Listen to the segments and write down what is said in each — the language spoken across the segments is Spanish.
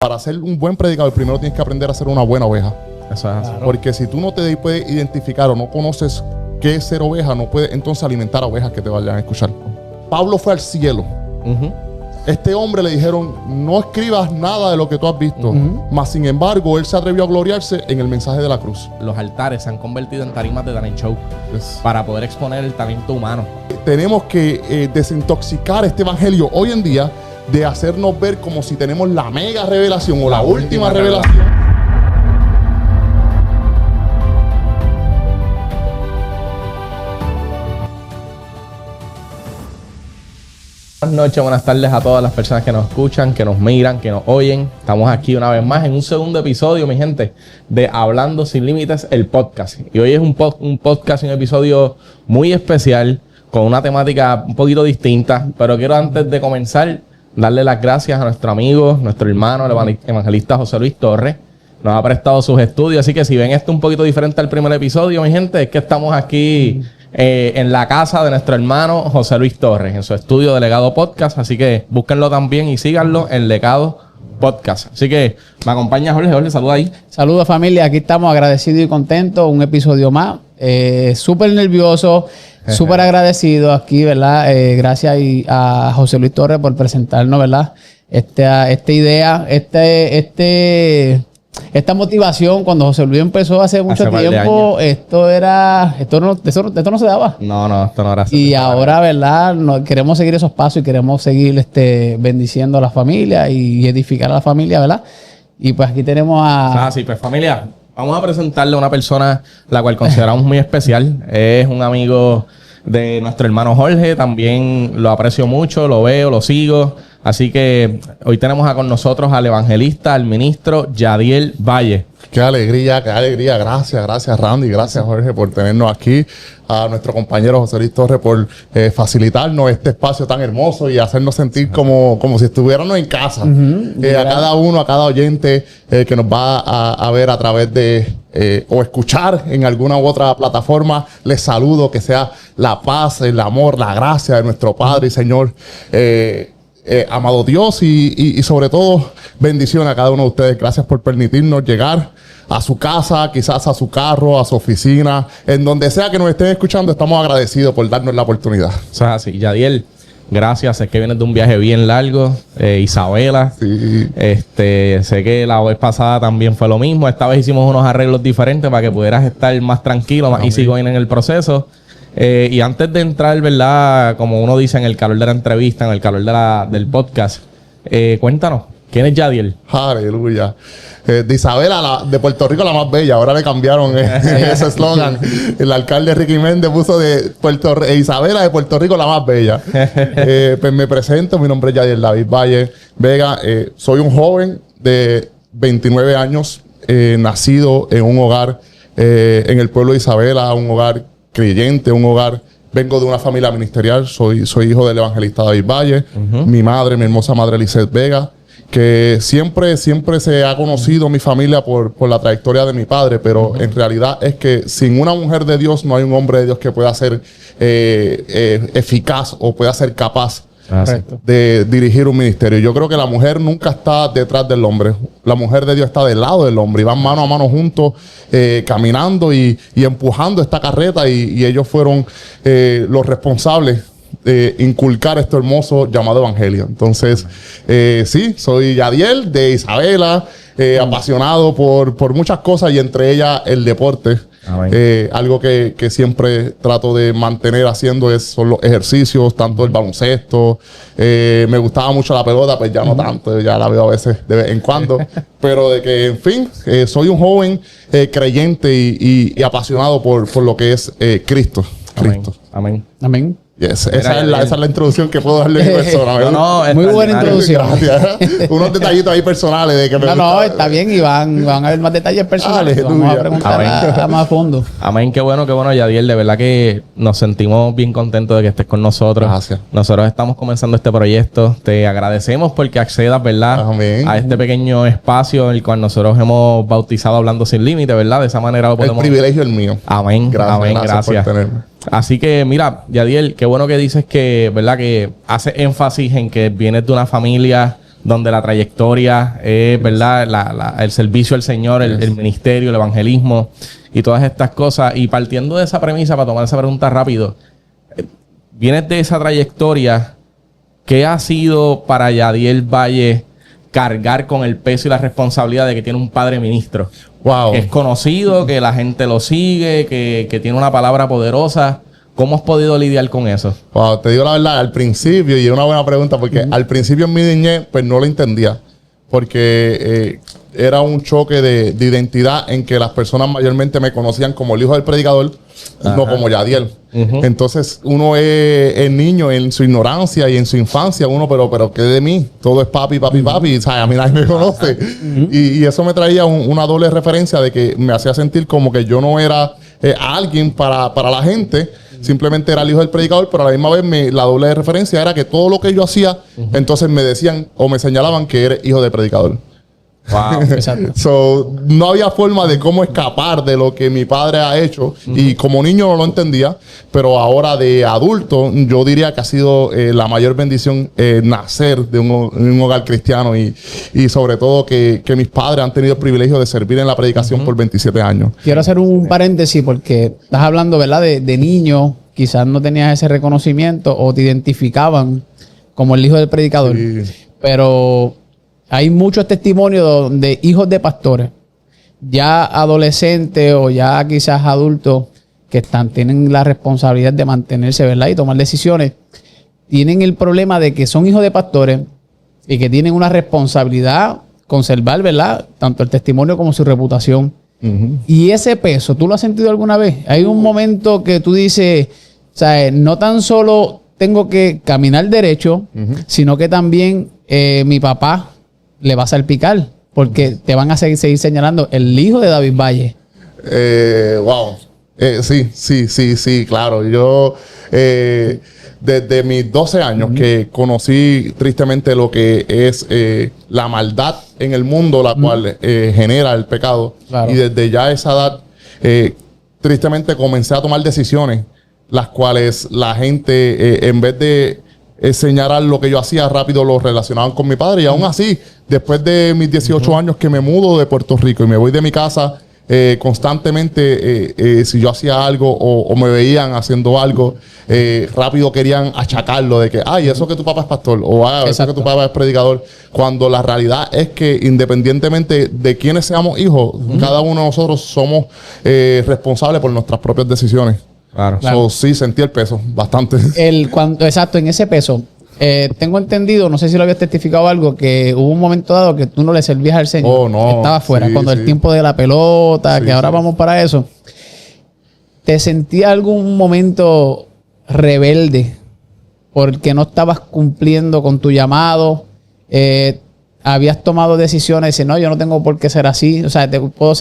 para ser un buen predicador, primero tienes que aprender a ser una buena oveja. Eso es así. Claro. Porque si tú no te puedes identificar o no conoces qué es ser oveja, no puedes entonces alimentar a ovejas que te vayan a escuchar. Pablo fue al cielo. Ujú. Este hombre le dijeron, no escribas nada de lo que tú has visto. Mas sin embargo, él se atrevió a gloriarse en el mensaje de la cruz. Los altares se han convertido en tarimas de talent show para poder exponer el talento humano. Tenemos que desintoxicar este evangelio hoy en día de hacernos ver como si tenemos la mega revelación o la última revelación. Buenas noches, buenas tardes a todas las personas que nos escuchan, que nos miran, que nos oyen. Estamos aquí una vez más en un segundo episodio, mi gente, de Hablando Sin Límites, el podcast. Y hoy es un podcast, un episodio muy especial, con una temática un poquito distinta. Pero quiero, antes de comenzar, darle las gracias a nuestro amigo, nuestro hermano, el evangelista José Luis Torres. Nos ha prestado sus estudios, así que si ven esto un poquito diferente al primer episodio, mi gente, es que estamos aquí en la casa de nuestro hermano José Luis Torres, en su estudio de Legado Podcast. Así que búsquenlo también y síganlo en Legado Podcast. Así que me acompaña Jorge. Jorge, saluda ahí. Saludos, familia. Aquí estamos agradecidos y contentos. Un episodio más. Súper nervioso, súper agradecido aquí, ¿verdad? Gracias a José Luis Torres por presentarnos, ¿verdad? Esta idea, esta motivación. Cuando José Luis empezó hace mucho tiempo, esto no se daba. No, esto no era así. Y ahora, ¿verdad? Queremos seguir esos pasos y queremos seguir bendiciendo a la familia y edificar a la familia, ¿verdad? Y pues aquí tenemos sí, pues familia, vamos a presentarle a una persona la cual consideramos muy especial. Es un amigo de nuestro hermano Jorge. También lo aprecio mucho, lo veo, lo sigo. Así que hoy tenemos con nosotros al evangelista, al ministro Yadiel Valle. Qué alegría, qué alegría. Gracias Randy, gracias Jorge por tenernos aquí. A nuestro compañero José Luis Torres por facilitarnos este espacio tan hermoso y hacernos sentir como si estuviéramos en casa. A cada uno, a cada oyente que nos va a ver a través de o escuchar en alguna u otra plataforma, les saludo. Que sea la paz, el amor, la gracia de nuestro Padre y Señor amado Dios y sobre todo bendición a cada uno de ustedes. Gracias por permitirnos llegar a su casa, quizás a su carro, a su oficina, en donde sea que nos estén escuchando. Estamos agradecidos por darnos la oportunidad. O sea, así, Yadiel, gracias. Sé que vienes de un viaje bien largo. Isabela, Sí. Sé que la vez pasada también fue lo mismo. Esta vez hicimos unos arreglos diferentes para que pudieras estar más tranquilo, más easygoing en el proceso. Y antes de entrar, ¿verdad? Como uno dice, en el calor de la entrevista, en el calor del podcast, cuéntanos, ¿quién es Yadiel? Aleluya. De Isabela, de Puerto Rico, la más bella. Ahora le cambiaron ese eslogan. El alcalde Ricky Méndez puso de Isabela de Puerto Rico, la más bella. Pues me presento, mi nombre es Yadiel David Valle Vega. Soy un joven de 29 años, nacido en un hogar en el pueblo de Isabela, un hogar creyente, un hogar. Vengo de una familia ministerial, soy hijo del evangelista David Valle. Mi madre, mi hermosa madre Lizeth Vega, que siempre se ha conocido mi familia por la trayectoria de mi padre, pero en realidad es que sin una mujer de Dios no hay un hombre de Dios que pueda ser eficaz o pueda ser capaz de dirigir un ministerio. Yo creo que la mujer nunca está detrás del hombre. La mujer de Dios está del lado del hombre y van mano a mano juntos, caminando y empujando esta carreta, y ellos fueron los responsables de inculcar esto hermoso llamado evangelio. Entonces, sí, soy Yadiel de Isabela, apasionado por muchas cosas, y entre ellas el deporte. Algo que siempre trato de mantener haciendo son los ejercicios, tanto el baloncesto. Me gustaba mucho la pelota, pues ya no tanto, ya la veo a veces de vez en cuando. Pero de que, en fin, soy un joven creyente y apasionado por lo que es Cristo. Amén. Yes. Esa es la introducción que puedo darle a mi persona. Muy buena introducción. Gracias. Unos detallitos ahí personales de que me No, está bien, y van a haber más detalles personales. Vamos a preguntar a más a fondo. Amén, qué bueno, Yadiel. De verdad que nos sentimos bien contentos de que estés con nosotros. Gracias. Nosotros estamos comenzando este proyecto. Te agradecemos porque accedas, ¿verdad? Amén. A este pequeño espacio en el cual nosotros hemos bautizado Hablando Sin Límites, ¿verdad? De esa manera lo podemos... El privilegio es mío. Amén. Gracias por tenerme. Así que, mira, Yadiel, qué bueno que dices que, ¿verdad? Que hace énfasis en que vienes de una familia donde la trayectoria es, ¿verdad? El servicio al Señor, el ministerio, el evangelismo y todas estas cosas. Y partiendo de esa premisa, para tomar esa pregunta rápido, vienes de esa trayectoria. ¿Qué ha sido para Yadiel Valle cargar con el peso y la responsabilidad de que tiene un padre ministro? Wow. Que es conocido, que la gente lo sigue, que tiene una palabra poderosa. ¿Cómo has podido lidiar con eso? Wow, te digo la verdad, al principio, y es una buena pregunta, porque al principio en mi niñez, pues no lo entendía. Porque era un choque de identidad en que las personas mayormente me conocían como el hijo del predicador, no como Yadiel. Entonces, uno es niño en su ignorancia y en su infancia, pero ¿qué de mí? Todo es papi, ¿sabes? A mí nadie me conoce. Y eso me traía una doble referencia de que me hacía sentir como que yo no era alguien para la gente. Simplemente era el hijo del predicador, pero a la misma vez la doble referencia era que todo lo que yo hacía, entonces me decían o me señalaban que era hijo del predicador. Wow, exacto. So, no había forma de cómo escapar de lo que mi padre ha hecho. Y como niño no lo entendía, pero ahora de adulto, yo diría que ha sido la mayor bendición nacer de un hogar cristiano y sobre todo que mis padres han tenido el privilegio de servir en la predicación por 27 años. Quiero hacer un paréntesis porque estás hablando, ¿verdad? De niño, quizás no tenías ese reconocimiento o te identificaban como el hijo del predicador. Sí. Pero hay muchos testimonios de hijos de pastores, ya adolescentes o ya quizás adultos, que tienen la responsabilidad de mantenerse, ¿verdad? Y tomar decisiones. Tienen el problema de que son hijos de pastores y que tienen una responsabilidad conservar, ¿verdad? Tanto el testimonio como su reputación. Y ese peso, ¿tú lo has sentido alguna vez? Hay un momento que tú dices, o sea, no tan solo tengo que caminar derecho, sino que también mi papá le va a salpicar, porque te van a seguir señalando el hijo de David Valle. Wow. Sí, claro. Yo, desde mis 12 años que conocí tristemente lo que es la maldad en el mundo, la cual genera el pecado. Claro. Y desde ya esa edad, tristemente comencé a tomar decisiones, las cuales la gente, en vez de señalar lo que yo hacía, rápido lo relacionaban con mi padre. Y aún así, después de mis 18 años que me mudo de Puerto Rico y me voy de mi casa, constantemente, si yo hacía algo o me veían haciendo algo, rápido querían achacarlo de que, ay, eso que tu papá es pastor, o eso que tu papá es predicador, cuando la realidad es que independientemente de quiénes seamos hijos, cada uno de nosotros somos responsables por nuestras propias decisiones. Claro. So, sí, sentí el peso bastante. Exacto, en ese peso. Tengo entendido, no sé si lo habías testificado algo, que hubo un momento dado que tú no le servías al Señor. Oh, no. Estaba fuera, Sí, cuando sí. el tiempo de la pelota, Sí, que ahora sí. vamos para eso. ¿Te sentías algún momento rebelde porque no estabas cumpliendo con tu llamado? ¿Habías tomado decisiones y dices, no, yo no tengo por qué ser así? O sea, puedo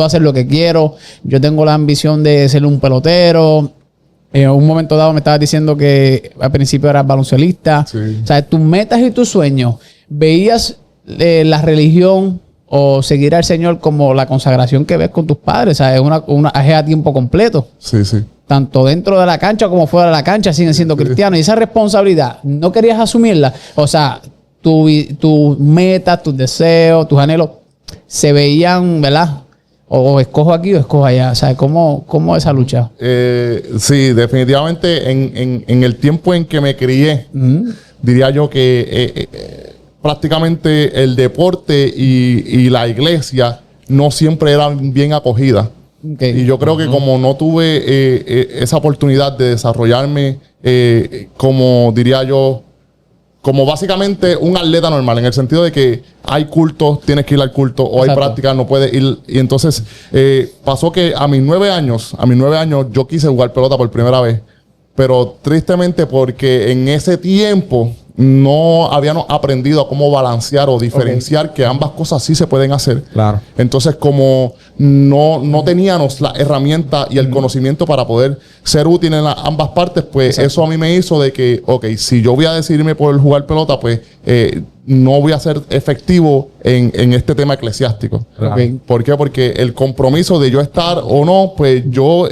hacer lo que quiero. Yo tengo la ambición de ser un pelotero. En un momento dado me estabas diciendo que al principio eras baloncelista. Sí. O sea, tus metas y tus sueños, ¿veías la religión o seguir al Señor como la consagración que ves con tus padres? O sea, es es a tiempo completo. Sí, sí. Tanto dentro de la cancha como fuera de la cancha siguen siendo cristianos. Y esa responsabilidad, ¿no querías asumirla? O sea, tus metas, tus deseos, tus anhelos se veían, ¿verdad? O escojo aquí o escojo allá. O sea, ¿cómo esa lucha? Sí, definitivamente en el tiempo en que me crié, diría yo que prácticamente el deporte y la iglesia no siempre eran bien acogidas. Okay. Y yo creo que como no tuve esa oportunidad de desarrollarme como, diría yo, como básicamente un atleta normal, en el sentido de que hay cultos, tienes que ir al culto, o hay prácticas, no puedes ir. Y entonces pasó que a mis 9 años yo quise jugar pelota por primera vez. Pero tristemente porque en ese tiempo no habíamos aprendido a cómo balancear o diferenciar que ambas cosas sí se pueden hacer. Claro. Entonces, como no teníamos la herramienta y el conocimiento para poder ser útil en ambas partes, pues eso a mí me hizo de que, ok, si yo voy a decidirme por jugar pelota, pues no voy a ser efectivo en este tema eclesiástico. Okay. ¿Por qué? Porque el compromiso de yo estar o no, pues yo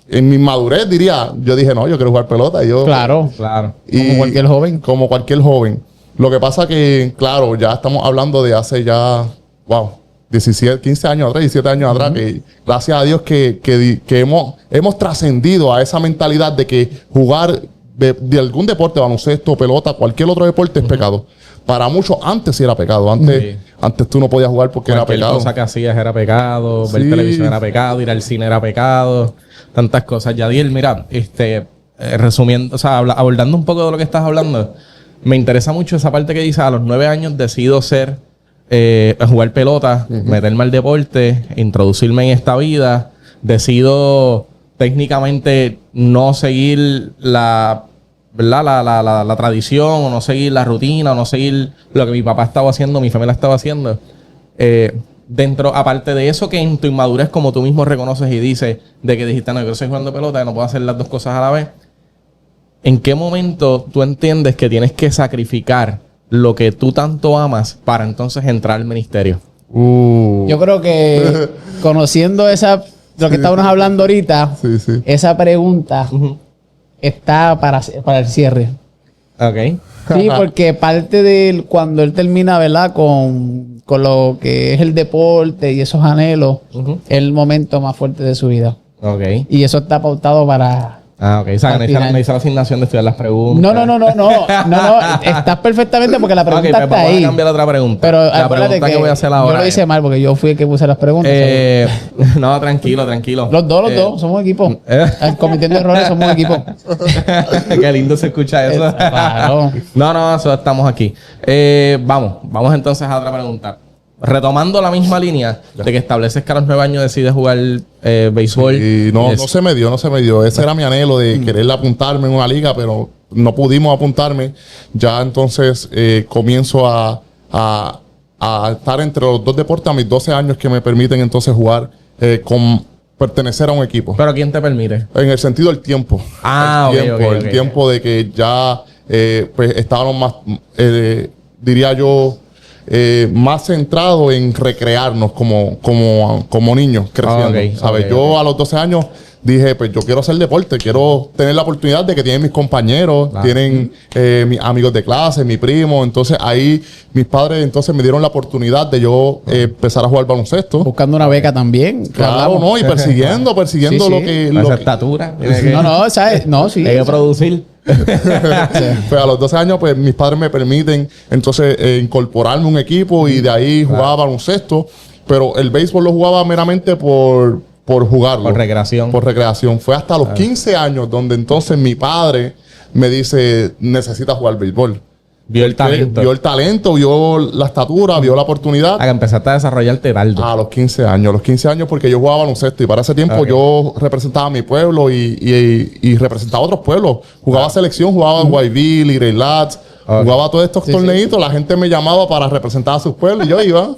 en mi madurez yo dije, no, yo quiero jugar pelota. Claro. Claro. Como cualquier joven. Como cualquier joven. Lo que pasa que, claro, ya estamos hablando de hace ya, 15 años atrás, 17 años atrás, que gracias a Dios que hemos trascendido a esa mentalidad de que jugar de algún deporte, baloncesto, pelota, cualquier otro deporte es pecado. Para muchos antes sí era pecado. Antes tú no podías jugar porque cualquier era pecado. cosa que hacías era pecado, ver televisión era pecado, ir al cine era pecado, tantas cosas. Yadiel, mira, resumiendo, o sea, abordando un poco de lo que estás hablando, me interesa mucho esa parte que dice, a los 9 años decido jugar pelota, meterme al deporte, introducirme en esta vida, decido técnicamente no seguir la tradición, o no seguir la rutina, o no seguir lo que mi papá estaba haciendo, mi familia estaba haciendo. Aparte de eso, que en tu inmadurez, como tú mismo reconoces y dices, de que dijiste, no, yo estoy jugando pelota, que no puedo hacer las dos cosas a la vez. ¿En qué momento tú entiendes que tienes que sacrificar lo que tú tanto amas para entonces entrar al ministerio? Yo creo que conociendo lo que estábamos hablando ahorita, esa pregunta está para el cierre. Ok. Sí, porque parte de cuando él termina, ¿verdad? Con lo que es el deporte y esos anhelos, es el momento más fuerte de su vida. Ok. Y eso está pautado para... Ok. O sea, necesitas la asignación de estudiar las preguntas. No. Estás perfectamente porque la pregunta pues está vamos ahí. a cambiar otra pregunta. Pero la pregunta que voy a hacer ahora. Yo lo hice mal porque yo fui el que puse las preguntas. No, tranquilo. Los dos, somos equipo. Cometiendo errores, somos equipo. Qué lindo se escucha eso. Claro. No, eso estamos aquí. Vamos entonces a otra pregunta. Retomando la misma línea de que estableces que a los 9 años decides jugar béisbol. Y no se me dio. Ese era mi anhelo de querer apuntarme en una liga, pero no pudimos apuntarme. Ya entonces comienzo a estar entre los dos deportes a mis 12 años que me permiten entonces jugar pertenecer a un equipo. ¿Pero quién te permite? En el sentido del tiempo. El tiempo de que ya pues estábamos más, diría yo, más centrado en recrearnos como niños creciendo. ¿Sabes? Yo a los 12 años dije, pues yo quiero hacer deporte, quiero tener la oportunidad de que tienen mis compañeros, tienen mis amigos de clase, mi primo. Entonces ahí mis padres entonces me dieron la oportunidad de yo empezar a jugar baloncesto. Buscando una beca también. Claro, ¿no? Y persiguiendo lo que... Esa estatura. ¿sabes? No, sí. Hay que producir. Pues a los 12 años, pues mis padres me permiten entonces incorporarme a un equipo y de ahí jugaba baloncesto. Pero el béisbol lo jugaba meramente por jugarlo. Por recreación. Fue hasta los 15 años donde entonces mi padre me dice, necesitas jugar béisbol. Vio el talento. Vio la estatura, vio la oportunidad. A que empezaste a desarrollarte tarde. A los 15 años, porque yo jugaba baloncesto y para ese tiempo yo representaba a mi pueblo y representaba a otros pueblos. Jugaba selección, jugaba en Guayville, Grey Lads, jugaba todos estos torneitos. La gente me llamaba para representar a sus pueblos y yo iba.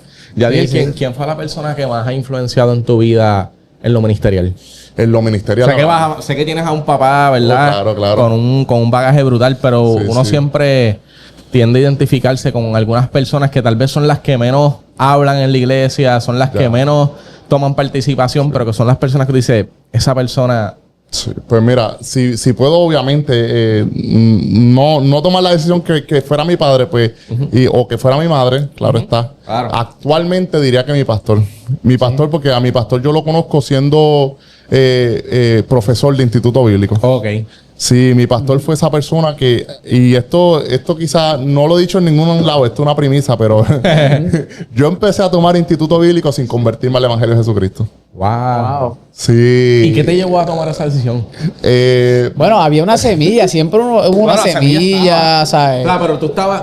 ¿Quién fue la persona que más ha influenciado en tu vida en lo ministerial? En lo ministerial. Sé que tienes a un papá, ¿verdad? Claro. Con un bagaje brutal, pero uno siempre tiende a identificarse con algunas personas que tal vez son las que menos hablan en la iglesia, son las que menos toman participación, pero que son las personas que dice esa persona... Sí, pues mira, si puedo obviamente no tomar la decisión que fuera mi padre, pues, o que fuera mi madre, claro está. Claro. Actualmente diría que mi pastor. Porque a mi pastor yo lo conozco siendo profesor de instituto bíblico. Ok. Sí, mi pastor fue esa persona que... Y esto quizás no lo he dicho en ningún lado, esto es una premisa, pero yo empecé a tomar instituto bíblico sin convertirme al Evangelio de Jesucristo. Wow. Sí. ¿Y qué te llevó a tomar esa decisión? Bueno, había una semilla, siempre hubo una semilla, ¿sabes? Claro, pero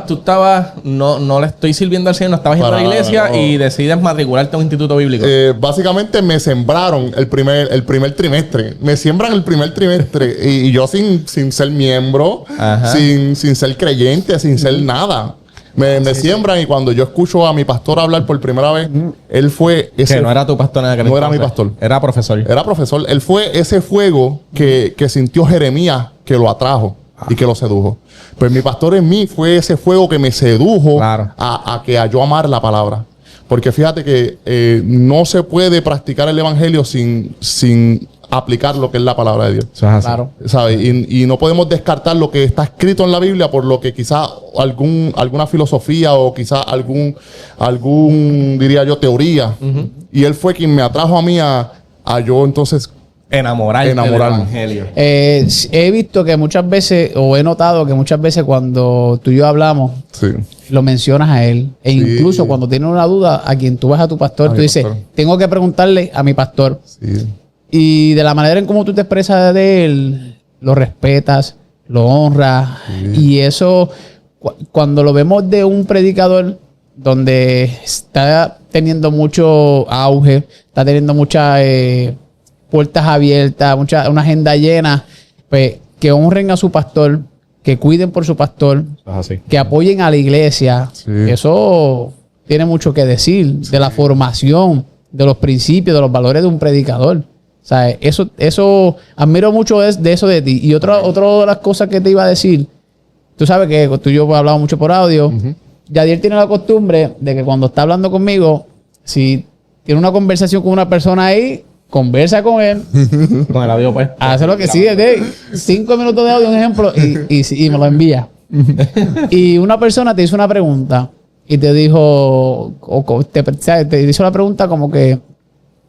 tú estabas, no le estoy sirviendo al Señor, no estabas yendo a la iglesia y decides matricularte a un instituto bíblico. Básicamente me sembraron el primer trimestre. Me siembran el primer trimestre y yo sin ser miembro, sin ser creyente, sin ser nada. Me siembran y cuando yo escucho a mi pastor hablar por primera vez, él fue ese... Que no era tu pastor en aquel entonces. No era mi pastor. Era profesor. Era profesor. Él fue ese fuego que sintió Jeremías que lo atrajo y que lo sedujo. Pues mi pastor en mí fue ese fuego que me sedujo a yo amar la palabra. Porque fíjate que no se puede practicar el evangelio sin aplicar lo que es la palabra de Dios. Eso es así. Claro. ¿Sabes? Y no podemos descartar lo que está escrito en la Biblia por lo que quizá alguna filosofía o quizá diría yo, teoría. Y él fue quien me atrajo a mí a yo entonces Enamorarme del evangelio. He visto que muchas veces, o he notado que muchas veces cuando tú y yo hablamos, sí. lo mencionas a él. E Sí. incluso cuando tienes una duda, a quien tú vas a tu pastor, tú dices, tengo que preguntarle a mi pastor. Sí. Y de la manera en cómo tú te expresas de él, lo respetas, lo honras. Sí. Y eso, cuando lo vemos de un predicador donde está teniendo mucho auge, está teniendo muchas puertas abiertas, una agenda llena, pues que honren a su pastor, que cuiden por su pastor, Así. que apoyen a la iglesia. Sí. Eso tiene mucho que decir de la formación, de los principios, de los valores de un predicador. O sea, eso admiro mucho de eso de ti. Y otra de las cosas que te iba a decir, tú sabes que tú y yo hablamos mucho por audio. Yadier tiene la costumbre de que cuando está hablando conmigo, si tiene una conversación con una persona ahí, conversa con él. Con el audio, pues. Hace lo que sigue, de 5 minutos de audio, un ejemplo, y me lo envía. Y una persona te hizo una pregunta y te dijo, te hizo la pregunta como que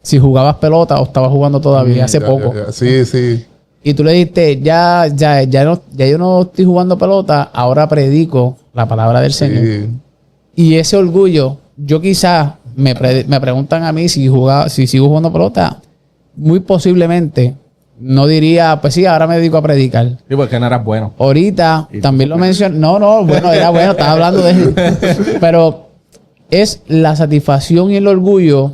si jugabas pelota o estabas jugando todavía hace poco. Ya. Sí, sí. Y tú le dijiste, ya yo no estoy jugando pelota, ahora predico la palabra del Señor. Sí. Y ese orgullo, yo quizás me preguntan a mí si sigo jugando pelota, muy posiblemente no diría, pues sí, ahora me dedico a predicar. Sí, porque no eras bueno. Ahorita también lo mencioné. No, bueno, era bueno, estaba hablando de él. Pero es la satisfacción y el orgullo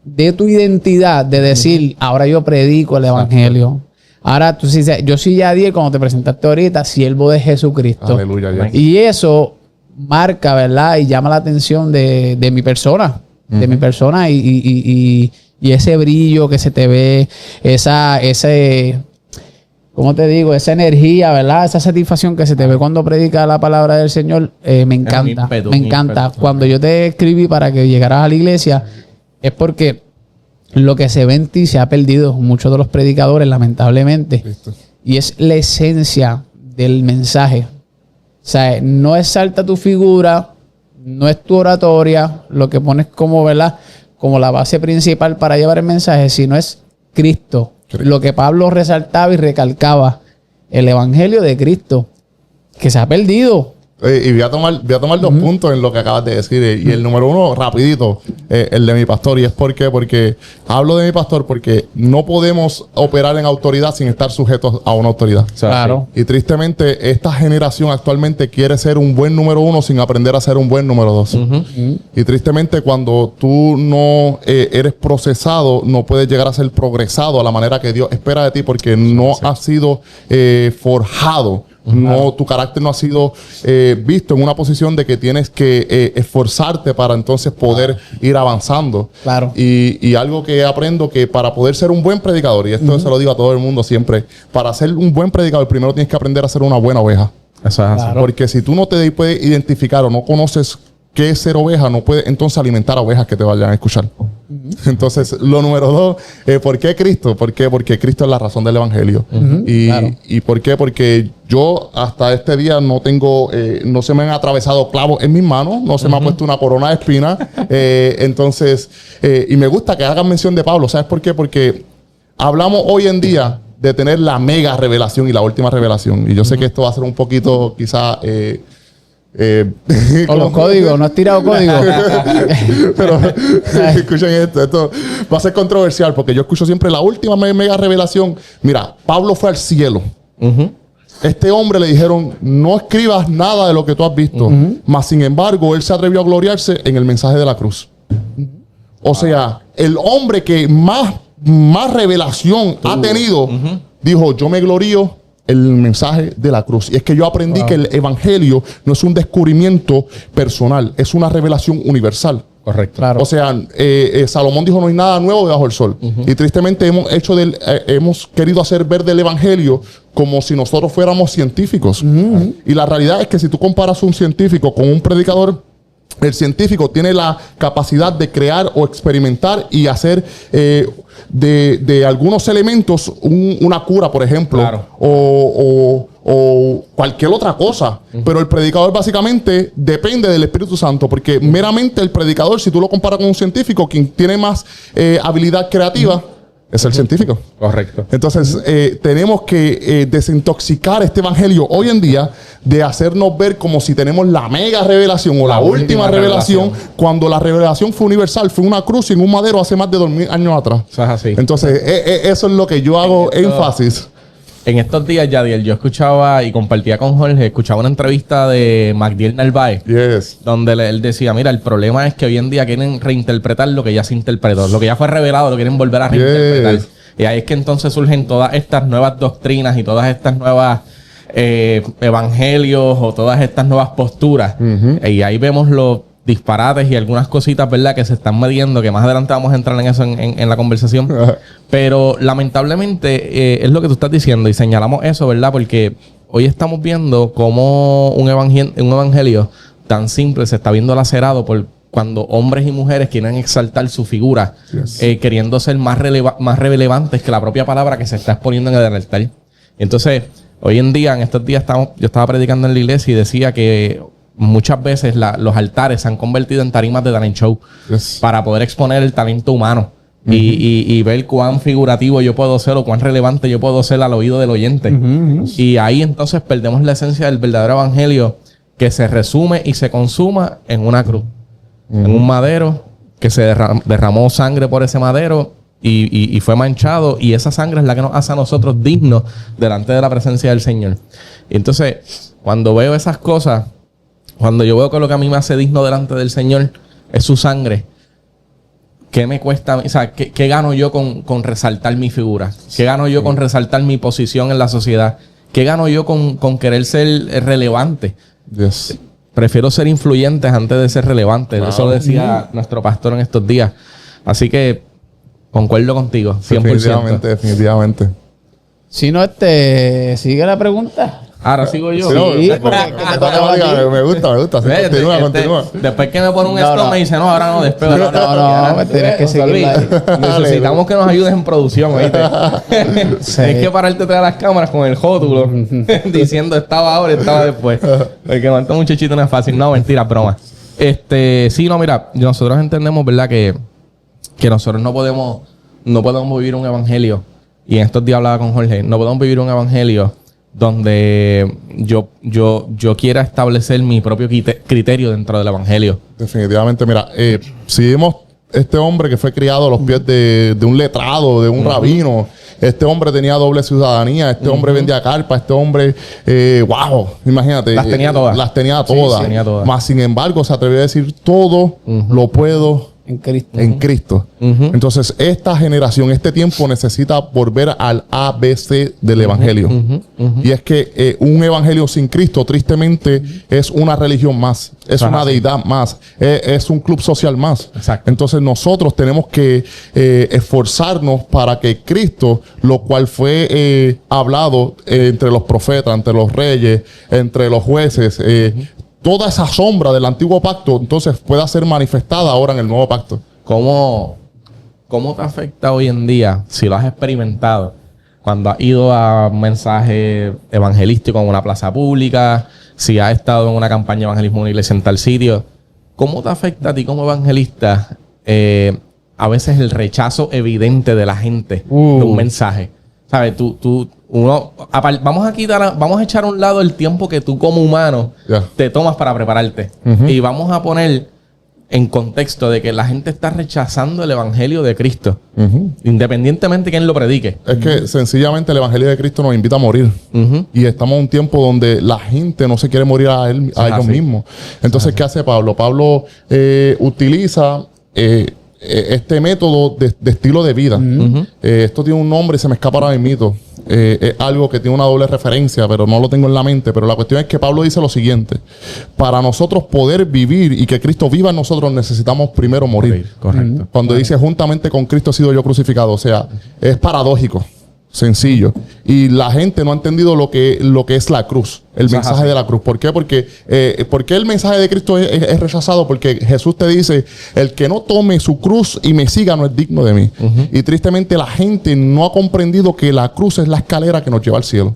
de tu identidad de decir, ahora yo predico el evangelio. Ahora tú dices, yo soy Yadier, como te presentaste ahorita, siervo de Jesucristo. Aleluya. Ya. Y eso marca, ¿verdad? Y llama la atención de mi persona. De mi persona y ese brillo que se te ve, ¿cómo te digo? Esa energía, ¿verdad? Esa satisfacción que se te ve cuando predica la palabra del Señor, me encanta. Me encanta. Cuando yo te escribí para que llegaras a la iglesia, es porque lo que se ve en ti se ha perdido muchos de los predicadores, lamentablemente. Listo. Y es la esencia del mensaje. O sea, no exalta tu figura, no es tu oratoria, lo que pones como, ¿verdad? Como la base principal para llevar el mensaje, sino es Cristo. Lo que Pablo resaltaba y recalcaba, el evangelio de Cristo, que se ha perdido. Y voy a tomar 2 puntos en lo que acabas de decir. Y el número 1, rapidito, el de mi pastor. Y es porque hablo de mi pastor porque no podemos operar en autoridad sin estar sujetos a una autoridad. Claro. Y tristemente, esta generación actualmente quiere ser un buen número 1 sin aprender a ser un buen número 2. Y tristemente, cuando tú no eres procesado, no puedes llegar a ser progresado a la manera que Dios espera de ti porque no has sido forjado. No, tu carácter no ha sido visto en una posición de que tienes que esforzarte para entonces poder ir avanzando. Claro. Y algo que aprendo que para poder ser un buen predicador, y esto se lo digo a todo el mundo siempre, para ser un buen predicador primero tienes que aprender a ser una buena oveja. Eso es así. Claro. Porque si tú no te puedes identificar o no conoces qué es ser oveja, no puedes entonces alimentar a ovejas que te vayan a escuchar. Entonces, lo número 2, ¿por qué Cristo? ¿Por qué? Porque Cristo es la razón del evangelio. ¿Y por qué? Porque yo hasta este día no tengo, no se me han atravesado clavos en mis manos, no se me ha puesto una corona de espinas. Entonces, y me gusta que hagan mención de Pablo. ¿Sabes por qué? Porque hablamos hoy en día de tener la mega revelación y la última revelación. Y yo sé que esto va a ser un poquito, quizá... Con los códigos, no has tirado código. Pero escuchen esto va a ser controversial porque yo escucho siempre la última mega revelación. Mira, Pablo fue al cielo. Este hombre le dijeron, no escribas nada de lo que tú has visto. Mas sin embargo, él se atrevió a gloriarse en el mensaje de la cruz. O sea, el hombre que más revelación ha tenido, dijo, yo me glorío el mensaje de la cruz. Y es que yo aprendí que el evangelio no es un descubrimiento personal, es una revelación universal. Correcto. Claro. O sea, Salomón dijo, no hay nada nuevo debajo del sol. Y tristemente hemos querido hacer ver del evangelio como si nosotros fuéramos científicos. Y la realidad es que si tú comparas un científico con un predicador, el científico tiene la capacidad de crear o experimentar y hacer de algunos elementos una cura, por ejemplo, Claro. o cualquier otra cosa. Pero el predicador básicamente depende del Espíritu Santo, porque meramente el predicador, si tú lo comparas con un científico, quien tiene más habilidad creativa es el científico. Correcto. Entonces, tenemos que desintoxicar este evangelio hoy en día de hacernos ver como si tenemos la mega revelación o la última revelación, cuando la revelación fue universal, fue una cruz en un madero hace más de 2000 años atrás. Eso es así. Entonces, eso es lo que yo hago énfasis. En estos días, Yadiel, yo escuchaba y compartía con Jorge, escuchaba una entrevista de Magdiel Narváez, Yes. donde él decía, mira, el problema es que hoy en día quieren reinterpretar lo que ya se interpretó, lo que ya fue revelado, lo quieren volver a reinterpretar. Yes. Y ahí es que entonces surgen todas estas nuevas doctrinas y todas estas nuevas evangelios o todas estas nuevas posturas. Y ahí vemos los disparates y algunas cositas, ¿verdad?, que se están midiendo, que más adelante vamos a entrar en eso en la conversación. Pero lamentablemente es lo que tú estás diciendo y señalamos eso, ¿verdad? Porque hoy estamos viendo cómo un evangelio tan simple se está viendo lacerado por cuando hombres y mujeres quieren exaltar su figura, queriendo ser más relevantes que la propia palabra que se está exponiendo en el altar. Entonces, hoy en día, en estos días, yo estaba predicando en la iglesia y decía que muchas veces los altares se han convertido en tarimas de talent show para poder exponer el talento humano y ver cuán figurativo yo puedo ser o cuán relevante yo puedo ser al oído del oyente. Y ahí entonces perdemos la esencia del verdadero evangelio, que se resume y se consuma en una cruz, en un madero, que se derramó sangre por ese madero y fue manchado, y esa sangre es la que nos hace a nosotros dignos delante de la presencia del Señor. Y entonces, cuando veo esas cosas, cuando yo veo que lo que a mí me hace digno delante del Señor es su sangre, ¿qué me cuesta? O sea, ¿qué gano yo con resaltar mi figura? ¿Qué gano yo con resaltar mi posición en la sociedad? ¿Qué gano yo con querer ser relevante? Yes. Prefiero ser influyente antes de ser relevante. Wow. Eso lo decía nuestro pastor en estos días. Así que concuerdo contigo, 100%. Definitivamente. Si no, sigue la pregunta. Ahora sigo yo. Sí, me gusta. Sí, continúa. Después que me pone un stop me dice, no, ahora no despego. No, tienes que seguir. Necesitamos que nos ayudes en producción, ¿oíste? Tienes que pararte detrás de las cámaras con el rótulo diciendo estaba ahora, estaba después. Porque manto muchachito no es fácil. No, mentira, broma. Sí, no, mira, nosotros entendemos, ¿verdad? Que nosotros no podemos vivir un evangelio. Y en estos días hablaba con Jorge. No podemos vivir un evangelio donde yo quiera establecer mi propio criterio dentro del evangelio. Definitivamente, mira, si vemos este hombre que fue criado a los pies de un letrado, de un rabino, este hombre tenía doble ciudadanía, este hombre vendía carpa, este hombre, wow, imagínate. Las tenía todas. Sí, tenía todas. Más sin embargo, se atrevió a decir, todo lo puedo en Cristo. Entonces, esta generación, este tiempo necesita volver al ABC del evangelio. Y es que un evangelio sin Cristo, tristemente, es una religión más, es una deidad más, es un club social más. Exacto. Entonces, nosotros tenemos que esforzarnos para que Cristo, lo cual fue hablado entre los profetas, entre los reyes, entre los jueces, toda esa sombra del antiguo pacto, entonces pueda ser manifestada ahora en el nuevo pacto. ¿Cómo te afecta hoy en día, si lo has experimentado, cuando has ido a un mensaje evangelístico en una plaza pública, si has estado en una campaña de evangelismo en una iglesia en tal sitio? ¿Cómo te afecta a ti como evangelista a veces el rechazo evidente de la gente de un mensaje? ¿Sabes? Vamos a echar a un lado el tiempo que tú como humano te tomas para prepararte. Y vamos a poner en contexto de que la gente está rechazando el evangelio de Cristo, independientemente de quién lo predique. Es que sencillamente el evangelio de Cristo nos invita a morir. Y estamos en un tiempo donde la gente no se quiere morir a ellos mismos. Entonces, ¿qué hace Pablo? Pablo utiliza este método de estilo de vida. Esto tiene un nombre y se me escapa ahora mismo. Es algo que tiene una doble referencia, pero no lo tengo en la mente. Pero la cuestión es que Pablo dice lo siguiente: para nosotros poder vivir y que Cristo viva en nosotros, necesitamos primero morir. Correcto. Cuando dice juntamente con Cristo he sido yo crucificado, o sea, es paradójico. O Sencillo. Y la gente no ha entendido lo que es la cruz, el mensaje de la cruz. ¿Por qué? Porque ¿por qué el mensaje de Cristo es rechazado? Porque Jesús te dice, el que no tome su cruz y me siga no es digno de mí. Y tristemente la gente no ha comprendido que la cruz es la escalera que nos lleva al cielo.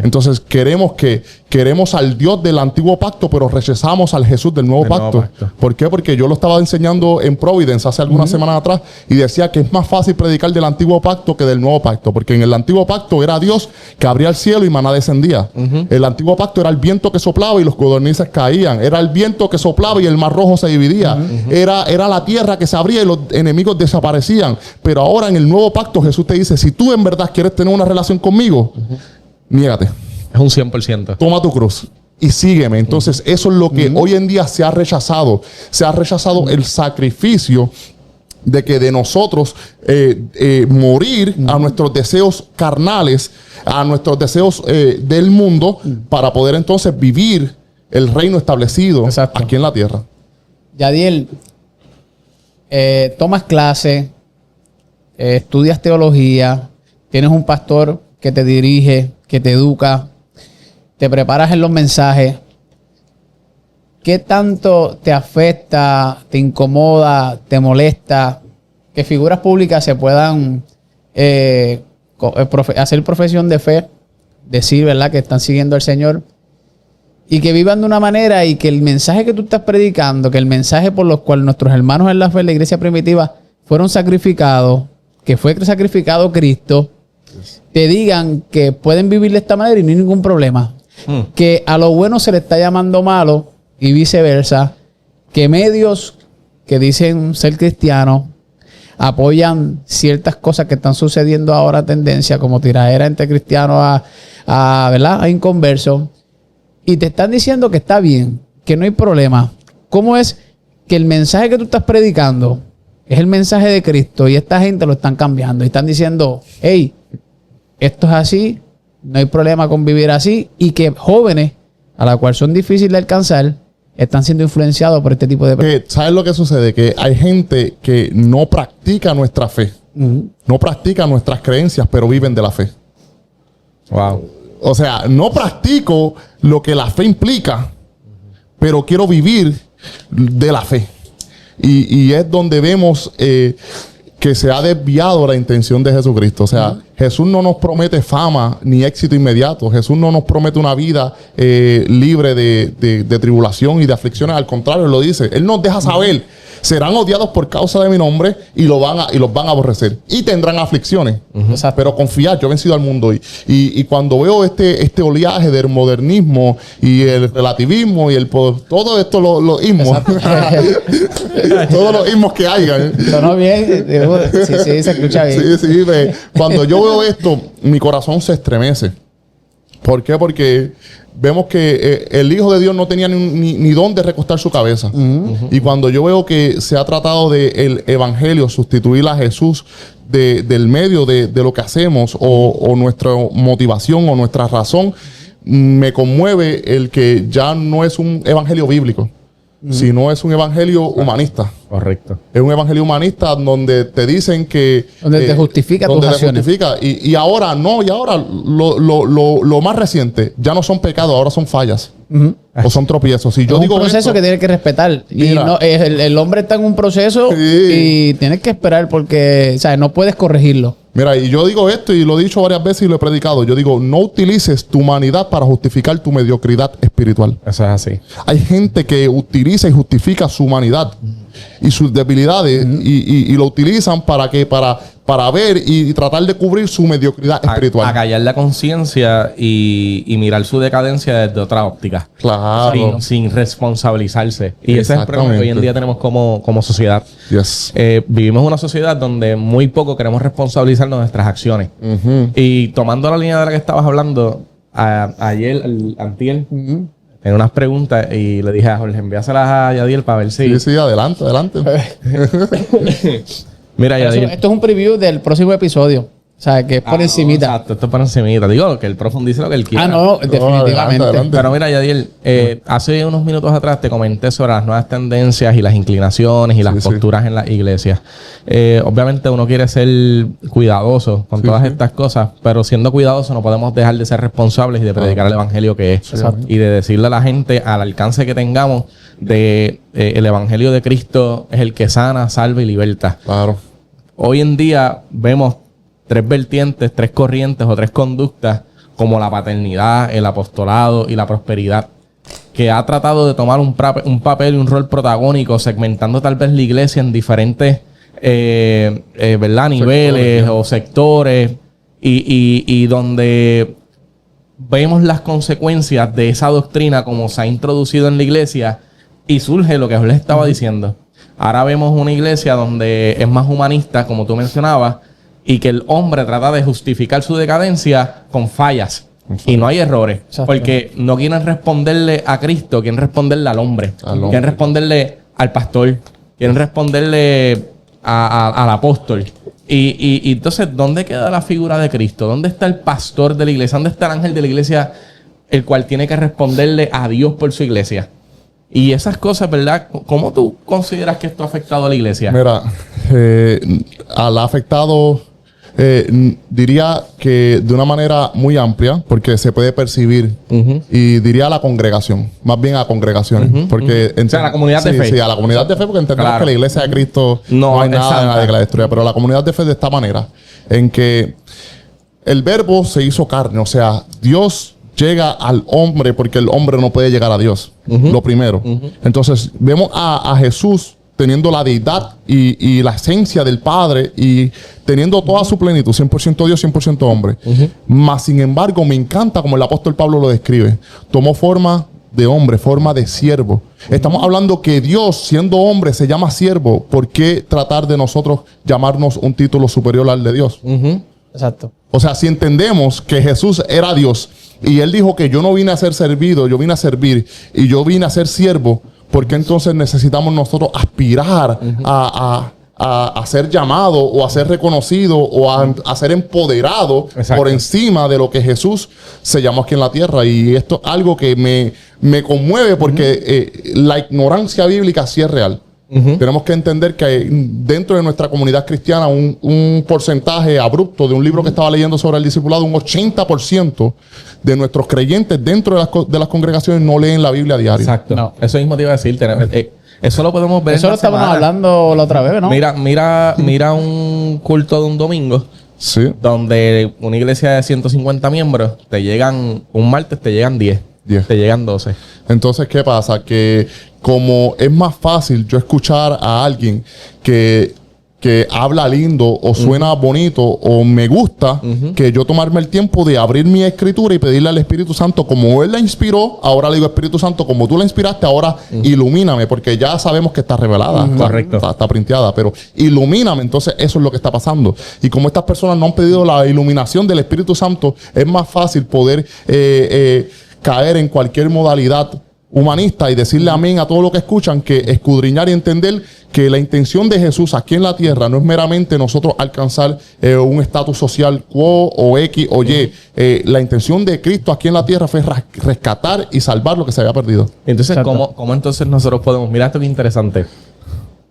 Entonces queremos al Dios del antiguo pacto, pero rechazamos al Jesús del nuevo pacto. ¿Por qué? Porque yo lo estaba enseñando en Providence hace algunas semanas atrás y decía que es más fácil predicar del antiguo pacto que del nuevo pacto, porque en el antiguo pacto era Dios que abría el cielo y maná descendía. El antiguo pacto era el viento que soplaba y los codornices caían. Era el viento que soplaba y el mar rojo se dividía. Era la tierra que se abría y los enemigos desaparecían. Pero ahora en el nuevo pacto Jesús te dice, si tú en verdad quieres tener una relación conmigo, niégate. Es un 100%. Toma tu cruz y sígueme. Entonces, eso es lo que hoy en día se ha rechazado. Se ha rechazado el sacrificio de que de nosotros morir a nuestros deseos carnales, a nuestros deseos del mundo, para poder entonces vivir el reino establecido aquí en la tierra. Yadiel, tomas clase, estudias teología, tienes un pastor que te dirige, que te educa, te preparas en los mensajes. ¿Qué tanto te afecta, te incomoda, te molesta que figuras públicas se puedan hacer profesión de fe, decir, ¿verdad?, que están siguiendo al Señor y que vivan de una manera y que el mensaje que tú estás predicando, que el mensaje por los cuales nuestros hermanos en la fe de la iglesia primitiva fueron sacrificados, que fue sacrificado Cristo, te digan que pueden vivir de esta manera y no hay ningún problema? Que a lo bueno se le está llamando malo y viceversa, que medios que dicen ser cristianos apoyan ciertas cosas que están sucediendo ahora, tendencia como tiradera entre cristianos ¿verdad?, a inconversos, y te están diciendo que está bien, que no hay problema. ¿Cómo es que el mensaje que tú estás predicando es el mensaje de Cristo y esta gente lo están cambiando y están diciendo, hey, esto es así, no hay problema con vivir así, y que jóvenes, a la cual son difíciles de alcanzar, están siendo influenciados por este tipo de... ¿Sabes lo que sucede? Que hay gente que no practica nuestra fe, no practica nuestras creencias, pero viven de la fe. Wow. O sea, no practico lo que la fe implica, pero quiero vivir de la fe. Y es donde vemos que se ha desviado la intención de Jesucristo. O sea, Jesús no nos promete fama ni éxito inmediato. Jesús no nos promete una vida libre de tribulación y de aflicciones. Al contrario, Él lo dice. Él nos deja saber, serán odiados por causa de mi nombre y los van a aborrecer. Y tendrán aflicciones. Pero confiad, yo he vencido al mundo. Y cuando veo este oleaje del modernismo y el relativismo y todo esto, los ismos. Todos los ismos que hayan. Sonó bien. Sí, se escucha bien. Sí. Cuando yo veo esto, mi corazón se estremece. ¿Por qué? Porque vemos que el Hijo de Dios no tenía ni dónde recostar su cabeza. Y cuando yo veo que se ha tratado del Evangelio, sustituir a Jesús del medio de lo que hacemos o nuestra motivación o nuestra razón, me conmueve el que ya no es un evangelio bíblico, sino es un evangelio humanista. Correcto. Es un evangelio humanista donde te dicen que... Donde te justifica tus acciones. Y ahora lo más reciente, ya no son pecados, ahora son fallas. O son tropiezos. Si yo digo un proceso esto, que tienes que respetar. Mira, y no, el hombre está en un proceso y tienes que esperar porque, ¿sabes?, no puedes corregirlo. Mira, y yo digo esto y lo he dicho varias veces y lo he predicado. Yo digo, no utilices tu humanidad para justificar tu mediocridad espiritual. Eso es así. Hay gente que utiliza y justifica su humanidad y sus debilidades y lo utilizan para ver y tratar de cubrir su mediocridad espiritual. A callar la conciencia y mirar su decadencia desde otra óptica. Claro. Sin responsabilizarse. Y ese es el problema que hoy en día tenemos como sociedad. Yes. Vivimos en una sociedad donde muy poco queremos responsabilizarnos de nuestras acciones. Y tomando la línea de la que estabas hablando, ayer, antier, tenía unas preguntas y le dije a Jorge, envíaselas a Yadiel para ver si... Sí, adelante. Mira, Yadiel. Esto es un preview del próximo episodio. O sea, que es por encimita. Exacto, esto es por encimita. Digo, que él profundice lo que él quiera. No, definitivamente. Adelante. Pero mira, Yadiel, hace unos minutos atrás te comenté sobre las nuevas tendencias y las inclinaciones y las posturas en las iglesias. Obviamente uno quiere ser cuidadoso con todas estas cosas, pero siendo cuidadoso no podemos dejar de ser responsables y de predicar el evangelio que es. Y de decirle a la gente, al alcance que tengamos, de el evangelio de Cristo es el que sana, salva y liberta. Claro. Hoy en día vemos 3 vertientes, 3 corrientes o 3 conductas como la paternidad, el apostolado y la prosperidad, que ha tratado de tomar un papel y un rol protagónico, segmentando tal vez la iglesia en diferentes ¿verdad? Niveles o sectores y donde vemos las consecuencias de esa doctrina como se ha introducido en la iglesia y surge lo que os les estaba diciendo. Ahora vemos una iglesia donde es más humanista, como tú mencionabas, y que el hombre trata de justificar su decadencia con fallas. Y no hay errores. Exacto. Porque no quieren responderle a Cristo, quieren responderle al hombre. Quieren responderle al pastor. Quieren responderle al apóstol. Y entonces, ¿dónde queda la figura de Cristo? ¿Dónde está el pastor de la iglesia? ¿Dónde está el ángel de la iglesia, el cual tiene que responderle a Dios por su iglesia? Y esas cosas, ¿verdad? ¿Cómo tú consideras que esto ha afectado a la iglesia? Mira, ha afectado, diría que de una manera muy amplia, porque se puede percibir, y diría a la congregación, más bien a congregaciones. Porque o sea, a la comunidad de fe. Sí, a la comunidad de fe, porque entendemos que la iglesia de Cristo no hay nada que la destruya, pero la comunidad de fe de esta manera, en que el verbo se hizo carne, o sea, Dios llega al hombre porque el hombre no puede llegar a Dios. Lo primero. Entonces, vemos a Jesús teniendo la deidad y la esencia del Padre y teniendo toda su plenitud, 100% Dios, 100% hombre. Mas, sin embargo, me encanta como el apóstol Pablo lo describe. Tomó forma de hombre, forma de siervo. Estamos hablando que Dios, siendo hombre, se llama siervo. ¿Por qué tratar de nosotros llamarnos un título superior al de Dios? Exacto. O sea, si entendemos que Jesús era Dios y Él dijo que yo no vine a ser servido, yo vine a servir y yo vine a ser siervo, ¿por qué entonces necesitamos nosotros aspirar a ser llamado o a ser reconocido o a ser empoderado por encima de lo que Jesús se llamó aquí en la tierra? Y esto es algo que me conmueve porque la ignorancia bíblica sí es real. Tenemos que entender que hay dentro de nuestra comunidad cristiana un porcentaje abrupto de un libro que estaba leyendo sobre el discipulado, un 80% de nuestros creyentes dentro de las congregaciones no leen la Biblia a diario. Exacto. No, eso mismo te iba a decir. Eso lo podemos ver. Eso lo estábamos hablando la otra vez, ¿no? Mira un culto de un domingo. Sí. Donde una iglesia de 150 miembros, un martes te llegan 10. Te llegan 12. Entonces, ¿qué pasa? Que como es más fácil yo escuchar a alguien que habla lindo o suena bonito o me gusta, que yo tomarme el tiempo de abrir mi escritura y pedirle al Espíritu Santo, como Él la inspiró, ahora le digo, Espíritu Santo, como tú la inspiraste, ahora ilumíname, porque ya sabemos que está revelada. Correcto. Está printeada, pero ilumíname. Entonces eso es lo que está pasando. Y como estas personas no han pedido la iluminación del Espíritu Santo, es más fácil poder caer en cualquier modalidad humanista y decirle amén a todo lo que escuchan, que escudriñar y entender que la intención de Jesús aquí en la tierra no es meramente nosotros alcanzar un estatus social quo o X o Y. La intención de Cristo aquí en la tierra fue rescatar y salvar lo que se había perdido. Entonces, ¿cómo entonces nosotros podemos? Mira esto que interesante.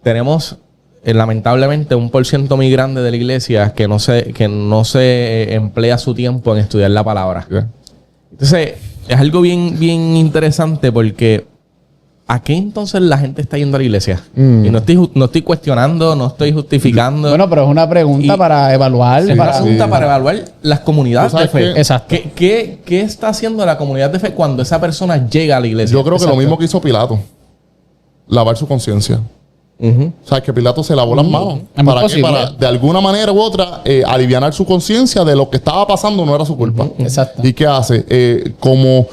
Tenemos lamentablemente un % muy grande de la iglesia que no se emplea su tiempo en estudiar la palabra. Entonces, es algo bien interesante porque ¿a qué entonces la gente está yendo a la iglesia? Y no estoy cuestionando, no estoy justificando. Bueno, pero es una pregunta para evaluar. Es una pregunta para evaluar las comunidades de fe. Exacto. ¿Qué está haciendo la comunidad de fe cuando esa persona llega a la iglesia? Yo creo que lo mismo que hizo Pilato. Lavar su conciencia. O sea, que Pilato se lavó las manos. Para de alguna manera u otra alivianar su conciencia de lo que estaba pasando no era su culpa. Exacto. ¿Y qué hace? Como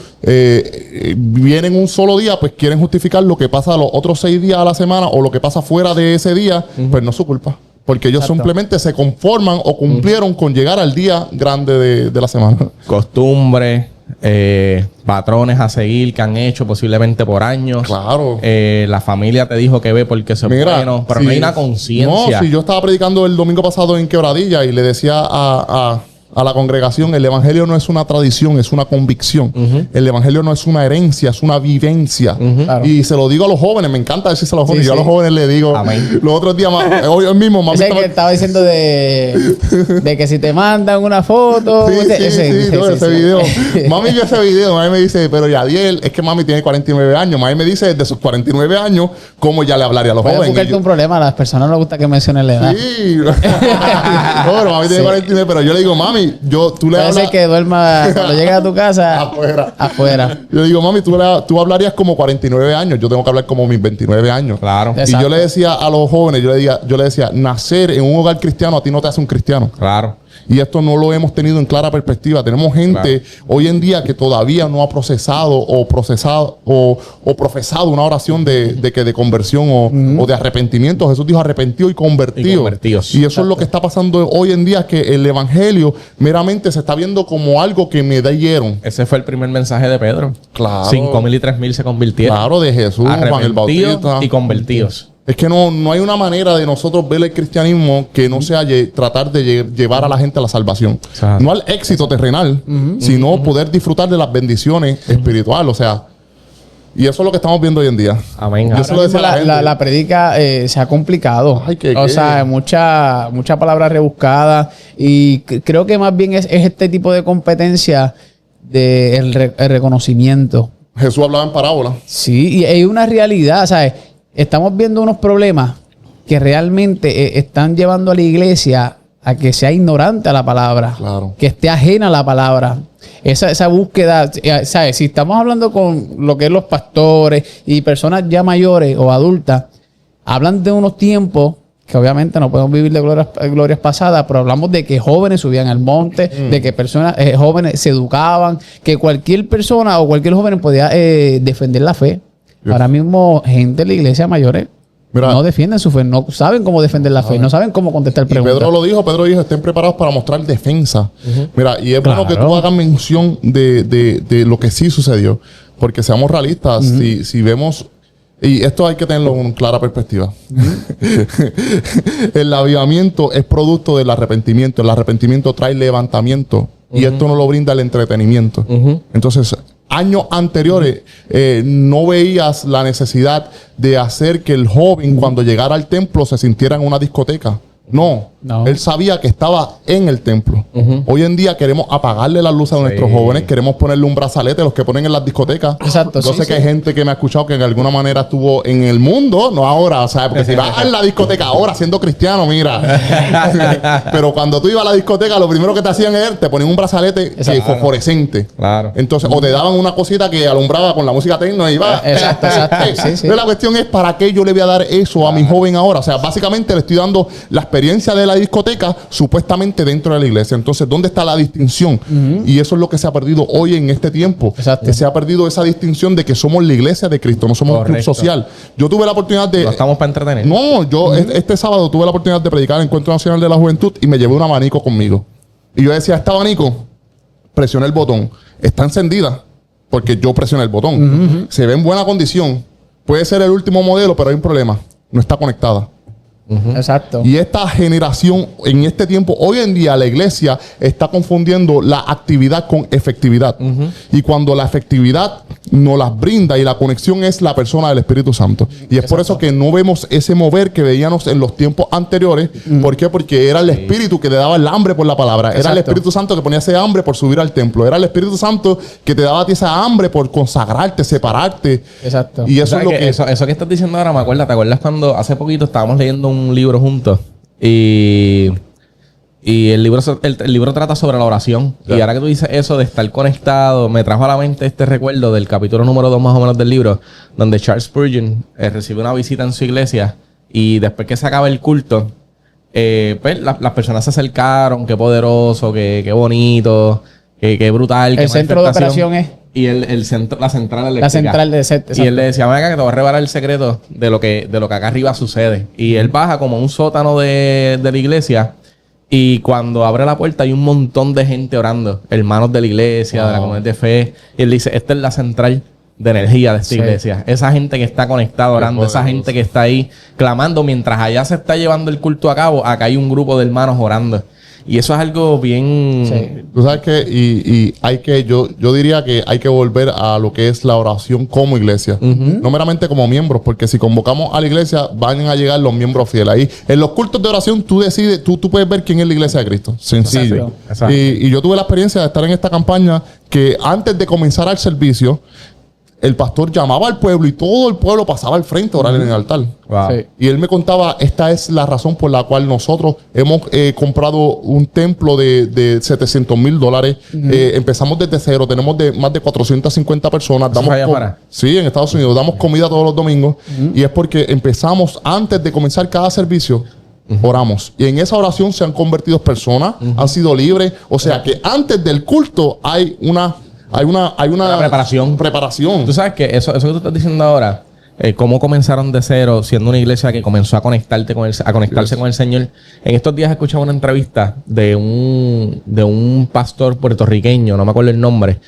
vienen un solo día, pues quieren justificar lo que pasa los otros 6 días a la semana o lo que pasa fuera de ese día, pues no es su culpa. Porque ellos simplemente se conforman o cumplieron con llegar al día grande de la semana. Costumbre, patrones a seguir que han hecho posiblemente por años. Claro. La familia te dijo que ve porque eso es bueno, pero no hay una conciencia. No, si yo estaba predicando el domingo pasado en Quebradilla y le decía a la congregación, el evangelio no es una tradición, es una convicción. El evangelio no es una herencia, es una vivencia. Claro. Y se lo digo a los jóvenes, me encanta decirse a los jóvenes. Sí, Yo a los jóvenes les digo, Amén. los otros días, hoy mismo, mami. Ese que estaba diciendo de que si te mandan una foto. Ese video. Mami vio ese video, mami me dice, pero Yadiel, es que mami tiene 49 años. Mami me dice, desde sus 49 años, ¿cómo ya le hablaría a los jóvenes? Buscarte un problema, a las personas no les gusta que mencionen la edad. Sí. No, pero mami tiene 49, pero yo le digo, mami, tú le Puede ser hablas que duerma cuando llegues a tu casa afuera. Yo digo, mami, tú hablarías como 49 años. Yo tengo que hablar como mis 29 años. Claro. Y yo le decía a los jóvenes, yo le decía, nacer en un hogar cristiano a ti no te hace un cristiano. Claro. Y esto no lo hemos tenido en clara perspectiva. Tenemos gente hoy en día que todavía no ha procesado o profesado una oración de conversión o de arrepentimiento. Jesús dijo arrepentido y convertido. Y eso es lo que está pasando hoy en día, que el evangelio meramente se está viendo como algo que me dieron. Ese fue el primer mensaje de Pedro. Claro. 5,000 y 3,000 se convirtieron. Claro, de Jesús, Juan el Bautista. Y convertidos. Es que no hay una manera de nosotros ver el cristianismo que no sea tratar de llevar a la gente a la salvación. Exacto. No al éxito terrenal, sino poder disfrutar de las bendiciones espirituales. O sea, y eso es lo que estamos viendo hoy en día. Amén. Yo se lo decía a la gente. La predica se ha complicado. Ay, o sea, mucha palabra rebuscada. Y creo que más bien es este tipo de competencia del reconocimiento. Jesús hablaba en parábola. Sí, y hay una realidad, ¿sabes? Estamos viendo unos problemas que realmente están llevando a la iglesia a que sea ignorante a la palabra, Claro. que esté ajena a la palabra. Esa búsqueda, ¿sabes? Si estamos hablando con lo que es los pastores y personas ya mayores o adultas, hablan de unos tiempos que obviamente no podemos vivir de glorias pasadas, pero hablamos de que jóvenes subían al monte, de que personas jóvenes se educaban, que cualquier persona o cualquier joven podía defender la fe. Ahora mismo, gente de la iglesia mayores no defienden su fe, no saben cómo defender la fe, no saben cómo contestar preguntas. Pedro dijo, estén preparados para mostrar defensa. Mira, y es bueno que tú hagas mención de lo que sí sucedió, porque seamos realistas, si vemos, y esto hay que tenerlo en clara perspectiva. El avivamiento es producto del arrepentimiento. El arrepentimiento trae levantamiento, y esto no lo brinda el entretenimiento. Entonces, años anteriores no veías la necesidad de hacer que el joven cuando llegara al templo se sintiera en una discoteca. No. Él sabía que estaba en el templo. Hoy en día queremos apagarle la luz a nuestros jóvenes, queremos ponerle un brazalete, los que ponen en las discotecas. Exacto. Yo sé que hay gente que me ha escuchado que de alguna manera estuvo en el mundo, no ahora, o sea, porque si vas a la discoteca ahora siendo cristiano, mira. Pero cuando tú ibas a la discoteca, lo primero que te hacían era te ponían un brazalete fosforescente. Claro. Entonces, o te daban una cosita que alumbraba con la música techno y va. Exacto. Pero la cuestión es, ¿para qué yo le voy a dar eso a mi joven ahora? O sea, básicamente le estoy dando la experiencia de la discoteca supuestamente dentro de la iglesia. Entonces, ¿dónde está la distinción? Y eso es lo que se ha perdido hoy en este tiempo. Que se ha perdido esa distinción de que somos la iglesia de Cristo, no somos un club social. Yo tuve la oportunidad de... No estamos para entretener. No, yo este sábado tuve la oportunidad de predicar el Encuentro Nacional de la Juventud y me llevé un abanico conmigo. Y yo decía, este abanico, presioné el botón. Está encendida porque yo presioné el botón. Se ve en buena condición. Puede ser el último modelo, pero hay un problema. No está conectada. Exacto. Y esta generación, en este tiempo, hoy en día la iglesia está confundiendo la actividad con efectividad. Y cuando la efectividad nos las brinda y la conexión es la persona del Espíritu Santo. Y es por eso que no vemos ese mover que veíamos en los tiempos anteriores. ¿Por qué? Porque era el Espíritu que te daba el hambre por la palabra. Era el Espíritu Santo que ponía ese hambre por subir al templo. Era el Espíritu Santo que te daba a ti esa hambre por consagrarte, separarte. Exacto. Y eso es lo que... Eso que estás diciendo ahora me acuerda. ¿Te acuerdas cuando hace poquito estábamos leyendo un libro juntos? Y el libro trata sobre la oración. Y ahora que tú dices eso de estar conectado, me trajo a la mente este recuerdo del capítulo número 2 más o menos del libro, donde Charles Spurgeon recibe una visita en su iglesia y después que se acaba el culto, pues las personas se acercaron, qué poderoso, qué bonito, qué brutal. El centro de operación es... Y la central eléctrica. La central de set, y él le decía, venga, que te voy a revelar el secreto de lo que acá arriba sucede. Y él baja como a un sótano de la iglesia Y cuando abre la puerta hay un montón de gente orando. Hermanos de la iglesia, de la comunidad de fe. Y él dice, esta es la central de energía de esta iglesia. Esa gente que está conectada orando, esa gente que está ahí clamando. Mientras allá se está llevando el culto a cabo, acá hay un grupo de hermanos orando. Y eso es algo bien... Sí. Tú sabes que y hay que, yo diría que hay que volver a lo que es la oración como iglesia. No meramente como miembros, porque si convocamos a la iglesia, van a llegar los miembros fieles. Ahí, en los cultos de oración, tú decides, tú puedes ver quién es la iglesia de Cristo. Sencillo. Exacto. Y yo tuve la experiencia de estar en esta campaña que antes de comenzar el servicio, el pastor llamaba al pueblo y todo el pueblo pasaba al frente a orar en el altar. Wow. Sí. Y él me contaba, esta es la razón por la cual nosotros hemos comprado un templo de $700,000. Empezamos desde cero, tenemos más de 450 personas. ¿Eso allá afuera? Sí, en Estados Unidos. Damos comida todos los domingos. Y es porque empezamos, antes de comenzar cada servicio, oramos. Y en esa oración se han convertido personas, han sido libres. O sea que antes del culto hay una preparación. Tú sabes que eso que tú estás diciendo ahora, cómo comenzaron de cero, siendo una iglesia que comenzó a conectarse con el Señor. En estos días escuchaba una entrevista de un pastor puertorriqueño, no me acuerdo el nombre,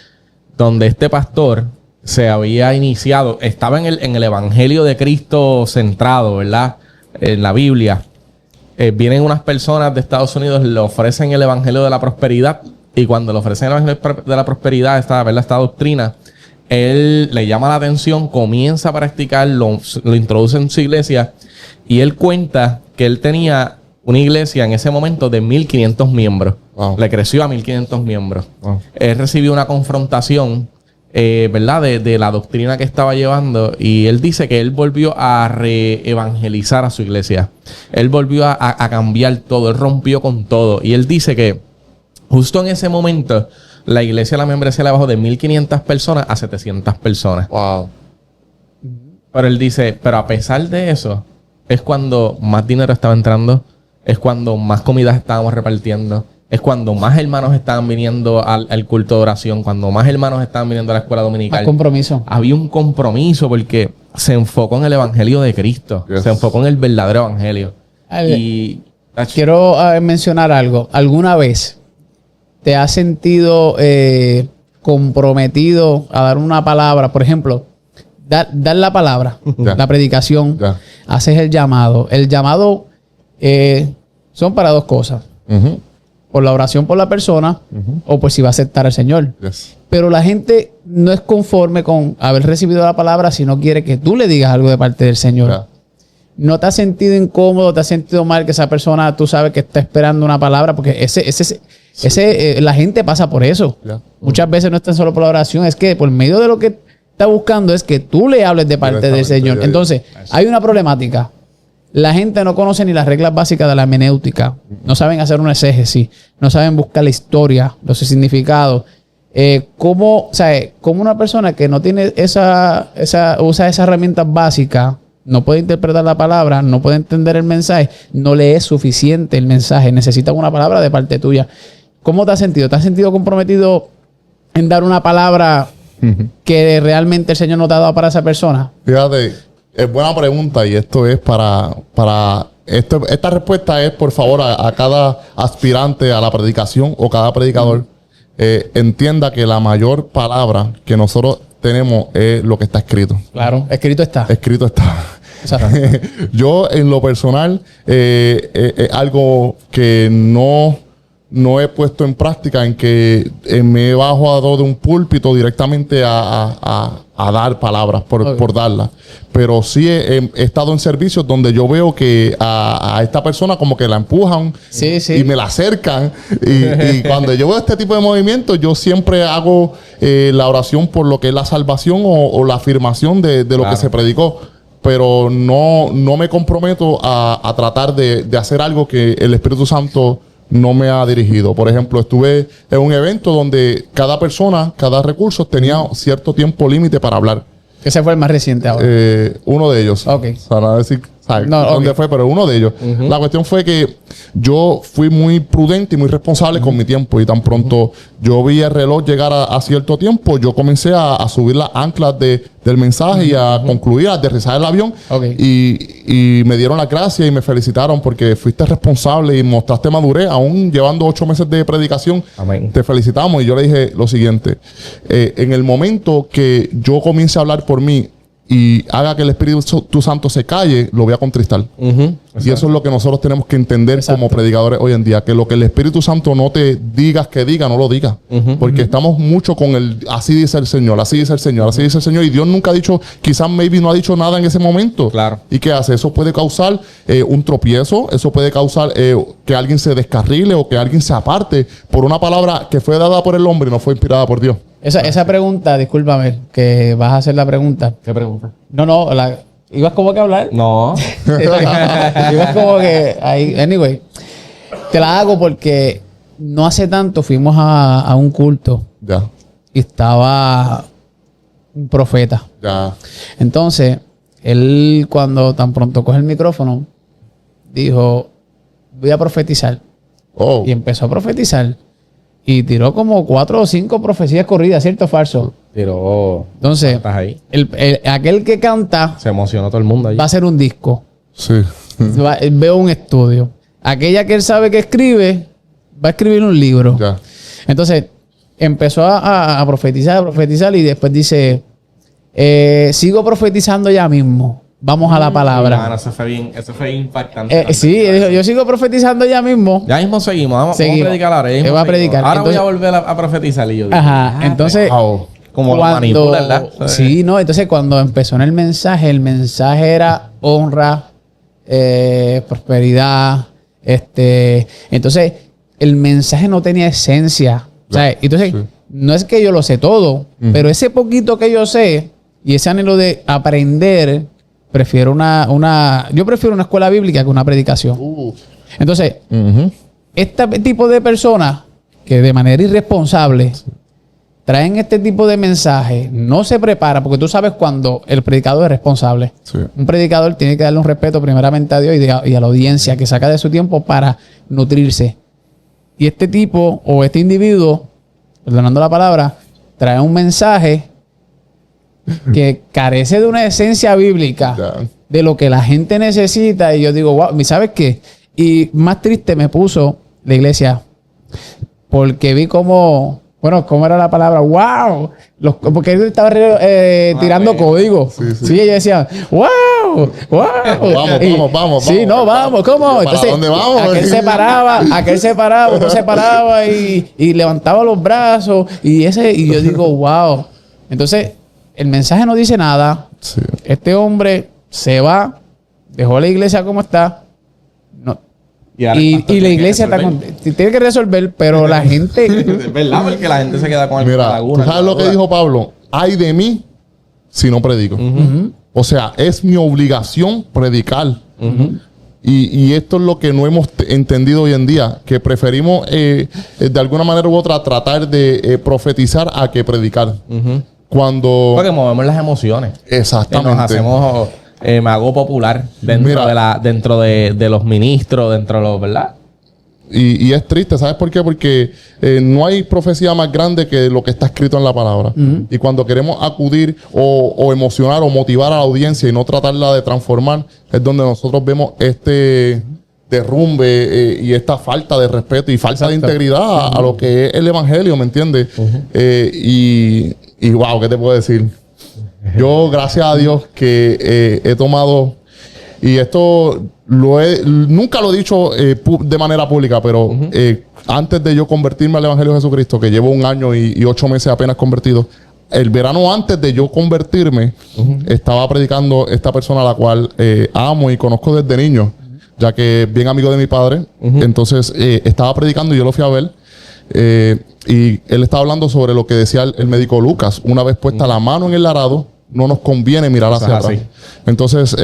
donde este pastor se había iniciado, estaba en el Evangelio de Cristo centrado, ¿verdad? En la Biblia. Vienen unas personas de Estados Unidos, le ofrecen el Evangelio de la Prosperidad. Y cuando le ofrecen el Evangelio de la Prosperidad, esta doctrina, él le llama la atención, comienza a practicar, lo introduce en su iglesia. Y él cuenta que él tenía una iglesia en ese momento de 1,500 miembros. Wow. Le creció a 1,500 miembros. Wow. Él recibió una confrontación, ¿verdad? De la doctrina que estaba llevando. Y él dice que él volvió a reevangelizar a su iglesia. Él volvió a cambiar todo. Él rompió con todo. Y él dice que justo en ese momento, la iglesia, la membresía le bajó de 1,500 personas a 700 personas. Wow. Pero él dice, pero a pesar de eso, es cuando más dinero estaba entrando, es cuando más comidas estábamos repartiendo, es cuando más hermanos estaban viniendo al culto de oración, cuando más hermanos estaban viniendo a la escuela dominical. Más compromiso. Había un compromiso porque se enfocó en el evangelio de Cristo. Yes. Se enfocó en el verdadero evangelio. Y quiero mencionar algo. ¿Alguna vez te has sentido comprometido a dar una palabra? Por ejemplo, dar la palabra, la predicación, haces el llamado. El llamado son para dos cosas. Por la oración por la persona o por si va a aceptar al Señor. Yes. Pero la gente no es conforme con haber recibido la palabra si no quiere que tú le digas algo de parte del Señor. Yeah. ¿No te has sentido incómodo, te has sentido mal que esa persona, tú sabes que está esperando una palabra? Porque la gente pasa por eso. Yeah. Muchas veces no es tan solo por la oración, es que por medio de lo que está buscando es que tú le hables de parte del Señor. Entonces, hay una problemática. La gente no conoce ni las reglas básicas de la hermenéutica. No saben hacer un exégesis. No saben buscar la historia, los significados. ¿Cómo una persona que no tiene usa esas herramientas básicas, no puede interpretar la palabra, no puede entender el mensaje, no le es suficiente el mensaje, necesita una palabra de parte tuya? ¿Cómo te has sentido? ¿Te has sentido comprometido en dar una palabra que realmente el Señor no te ha dado para esa persona? Fíjate, es buena pregunta y esto es esta respuesta es, por favor, a cada aspirante a la predicación o cada predicador entienda que la mayor palabra que nosotros tenemos es lo que está escrito. Claro, escrito está. Escrito está. Yo, en lo personal, algo que no he puesto en práctica, en que me he bajado de un púlpito directamente a dar palabras por darlas. Pero sí he estado en servicios donde yo veo que a esta persona como que la empujan y me la acercan. Y cuando yo veo este tipo de movimientos, yo siempre hago la oración por lo que es la salvación o la afirmación de lo que se predicó. Pero no me comprometo a tratar de hacer algo que el Espíritu Santo no me ha dirigido. Por ejemplo, estuve en un evento donde cada persona, cada recurso tenía cierto tiempo límite para hablar. Ese fue el más reciente ahora. Uno de ellos. Ok. Para decir ¿sabes? ¿Dónde fue? Pero uno de ellos. La cuestión fue que yo fui muy prudente y muy responsable con mi tiempo. Y tan pronto yo vi el reloj llegar a cierto tiempo, yo comencé a subir las anclas del mensaje y a concluir, a aterrizar el avión. Y me dieron las gracias y me felicitaron porque fuiste responsable y mostraste madurez, aún llevando 8 meses de predicación. Amén. Te felicitamos. Y yo le dije lo siguiente: en el momento que yo comience a hablar por mí y haga que el Espíritu Santo se calle, lo voy a contristar. Y eso es lo que nosotros tenemos que entender como predicadores hoy en día, que lo que el Espíritu Santo no te digas que diga, no lo diga. Porque estamos mucho con el así dice el Señor, así dice el Señor, así dice el Señor, y Dios nunca ha dicho, quizás maybe no ha dicho nada en ese momento. Claro. ¿Y qué hace? Eso puede causar un tropiezo, eso puede causar que alguien se descarrile o que alguien se aparte por una palabra que fue dada por el hombre y no fue inspirada por Dios. Esa pregunta, discúlpame, que vas a hacer la pregunta. ¿Qué pregunta? No, ¿ibas como que a hablar? No. Ibas como que ahí. Anyway, te la hago porque no hace tanto fuimos a un culto Ya. y estaba un profeta. Ya. Entonces, él cuando tan pronto coge el micrófono, dijo, voy a profetizar. Oh. Y empezó a profetizar. Y tiró como 4 o 5 profecías corridas, ¿cierto o falso? Pero Entonces, estás ahí. aquel que canta Se emocionó todo el mundo allí. va a hacer un disco. Sí. Veo un estudio. Aquella que él sabe que escribe, va a escribir un libro. Ya. Entonces, empezó a profetizar y después dice, sigo profetizando ya mismo. Vamos a la palabra. Mano, eso fue bien impactante. Sí, él dijo, yo sigo profetizando ya mismo. Ya mismo seguimos. Vamos a predicar ahora. Él va a predicar. Ahora Entonces, voy a volver a profetizar. Y yo digo, ajá. Entonces, Wow. como lo manipula, ¿verdad? Sí, no. Entonces, cuando empezó en el mensaje era honra, prosperidad. Entonces, el mensaje no tenía esencia. ¿Sabes? Entonces, no es que yo lo sé todo, pero ese poquito que yo sé y ese anhelo de aprender, prefiero yo prefiero una escuela bíblica que una predicación. Entonces, este tipo de personas que de manera irresponsable traen este tipo de mensajes, no se prepara, porque tú sabes cuando el predicador es responsable. Sí. Un predicador tiene que darle un respeto primeramente a Dios y a la audiencia que saca de su tiempo para nutrirse. Y este tipo o este individuo, perdonando la palabra, trae un mensaje que carece de una esencia bíblica de lo que la gente necesita. Y yo digo, wow, ¿sabes qué? Y más triste me puso la iglesia porque vi cómo era la palabra, wow, porque él estaba tirando código. Sí, ellos decían, wow. Vamos. Sí, no, vamos, ¿cómo? Entonces, ¿dónde vamos? Aquel se paraba, otro se paraba y levantaba los brazos y yo digo, wow. Entonces, el mensaje no dice nada. Sí. Este hombre se va, dejó la iglesia como está. Y la iglesia tiene que resolver, pero la gente... Es verdad, porque la gente se queda con el Mira, laguna. ¿tú sabes lo que dijo Pablo? Ay de mí si no predico. O sea, es mi obligación predicar. Y esto es lo que no hemos entendido hoy en día, que preferimos de alguna manera u otra tratar de profetizar a que predicar. Porque movemos las emociones. Exactamente. Nos hacemos... me hago popular dentro de los ministros, dentro de los, ¿verdad? Y es triste, ¿sabes por qué? Porque no hay profecía más grande que lo que está escrito en la palabra. Y cuando queremos acudir o emocionar o motivar a la audiencia y no tratarla de transformar, es donde nosotros vemos este derrumbe y esta falta de respeto y falta de integridad a lo que es el evangelio, ¿me entiendes? Y wow, ¿qué te puedo decir? Yo, gracias a Dios, que he tomado, y esto nunca lo he dicho de manera pública, pero antes de yo convertirme al Evangelio de Jesucristo, que llevo 1 año y 8 meses apenas convertido, el verano antes de yo convertirme, estaba predicando esta persona a la cual amo y conozco desde niño, ya que es bien amigo de mi padre. Entonces, estaba predicando y yo lo fui a ver. Y él estaba hablando sobre lo que decía el médico Lucas. Una vez puesta la mano en el arado, no nos conviene mirar hacia atrás. Entonces,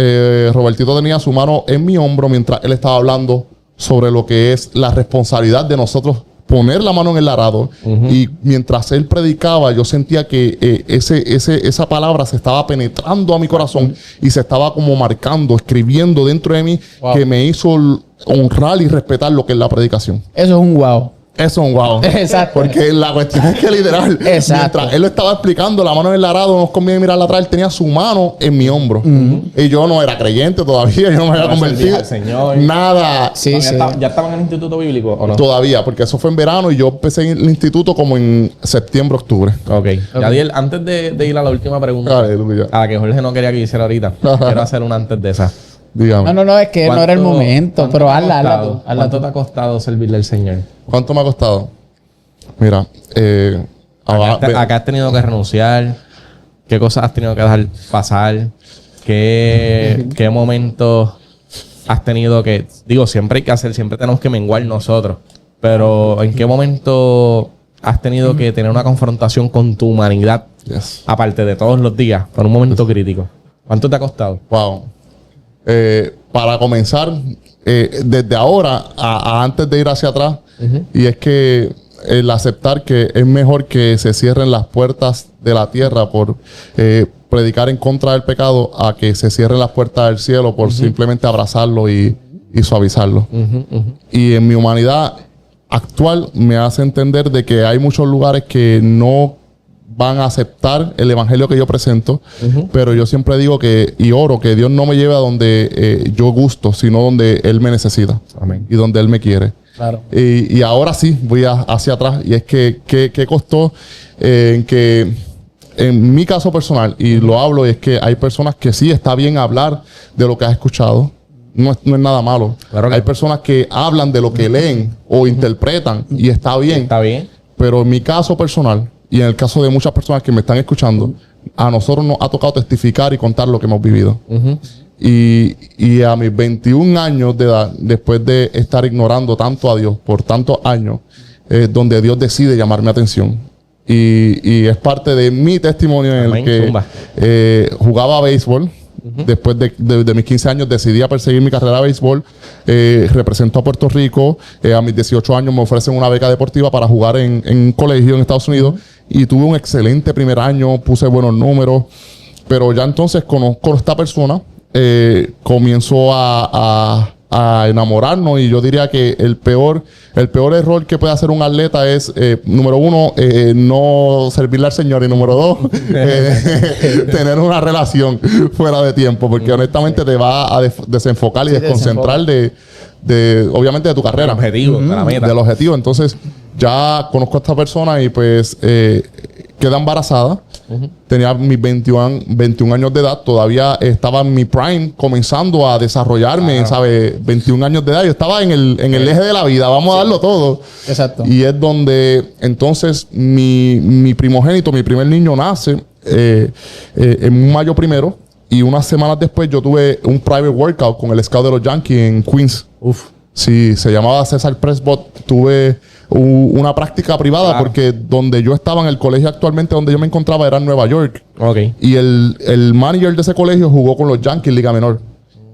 Robertito tenía su mano en mi hombro mientras él estaba hablando sobre lo que es la responsabilidad de nosotros poner la mano en el arado y mientras él predicaba yo sentía que esa palabra se estaba penetrando a mi corazón y se estaba como marcando, escribiendo dentro de mí, que me hizo honrar y respetar lo que es la predicación. Eso es un wow. Eso es un wow. Exacto. Porque la cuestión es que literal, mientras él lo estaba explicando, la mano en el arado, nos conviene mirarla atrás, él tenía su mano en mi hombro. Y yo no era creyente todavía, yo no me había convertido. Señor. Nada. Sí. ¿Ya estaban en el instituto bíblico o no? Todavía, porque eso fue en verano y yo empecé en el instituto como en septiembre, octubre. Ok. Yadiel, antes de ir a la última pregunta, Aleluya. a la que Jorge no quería que hiciera ahorita, quiero hacer una antes de esa. Dígame. No, es que no era el momento, pero hazla tú. ¿Cuánto te ha costado servirle al Señor? ¿Cuánto me ha costado? Mira, acá has tenido que renunciar. ¿Qué cosas has tenido que dejar pasar? ¿Qué momentos has tenido que... Digo, siempre hay que hacer, siempre tenemos que menguar nosotros. Pero ¿en qué momento has tenido que tener una confrontación con tu humanidad? Yes. Aparte de todos los días, por un momento crítico. ¿Cuánto te ha costado? Wow. Para comenzar, desde ahora a antes de ir hacia atrás, y es que el aceptar que es mejor que se cierren las puertas de la tierra por predicar en contra del pecado a que se cierren las puertas del cielo por simplemente abrazarlo y suavizarlo. Y en mi humanidad actual me hace entender de que hay muchos lugares que no van a aceptar el evangelio que yo presento, pero yo siempre digo que y oro que Dios no me lleve a donde yo gusto, sino donde Él me necesita. Amén. Y donde Él me quiere. Claro. Y ahora sí voy hacia atrás, y es que ¿qué costó? En que en mi caso personal, y lo hablo, es que hay personas que sí está bien hablar de lo que has escuchado. No es nada malo. Claro que hay personas que hablan de lo que leen o interpretan, y está bien. Está bien. Pero en mi caso personal, y en el caso de muchas personas que me están escuchando, a nosotros nos ha tocado testificar y contar lo que hemos vivido. Y a mis 21 años de edad, después de estar ignorando tanto a Dios por tantos años, es donde Dios decide llamar mi atención. Y es parte de mi testimonio en el que jugaba béisbol. Después de mis 15 años decidí a perseguir mi carrera de béisbol. Represento a Puerto Rico. A mis 18 años me ofrecen una beca deportiva para jugar en un colegio en Estados Unidos. Y tuve un excelente primer año. Puse buenos números. Pero ya entonces conozco a esta persona. Comienzo a enamorarnos, y yo diría que el peor error que puede hacer un atleta es, número uno, no servirle al Señor, y número dos, tener una relación fuera de tiempo, porque honestamente te va a desenfocar y desconcentrar de obviamente de tu carrera, del objetivo, de la meta. del objetivo. Entonces ya conozco a esta persona y pues queda embarazada. Tenía mis 21 años de edad. Todavía estaba en mi prime, comenzando a desarrollarme, ¿sabes? 21 años de edad. Yo estaba en el eje de la vida. Vamos a darlo todo. Exacto. Y es donde entonces mi primogénito, mi primer niño, nace en mayo 1. Y unas semanas después yo tuve un private workout con el scout de los Yankees en Queens. Sí, se llamaba César Presbot. Tuve una práctica privada, porque donde yo estaba en el colegio actualmente donde yo me encontraba era en Nueva York. Y el manager de ese colegio jugó con los Yankees Liga Menor.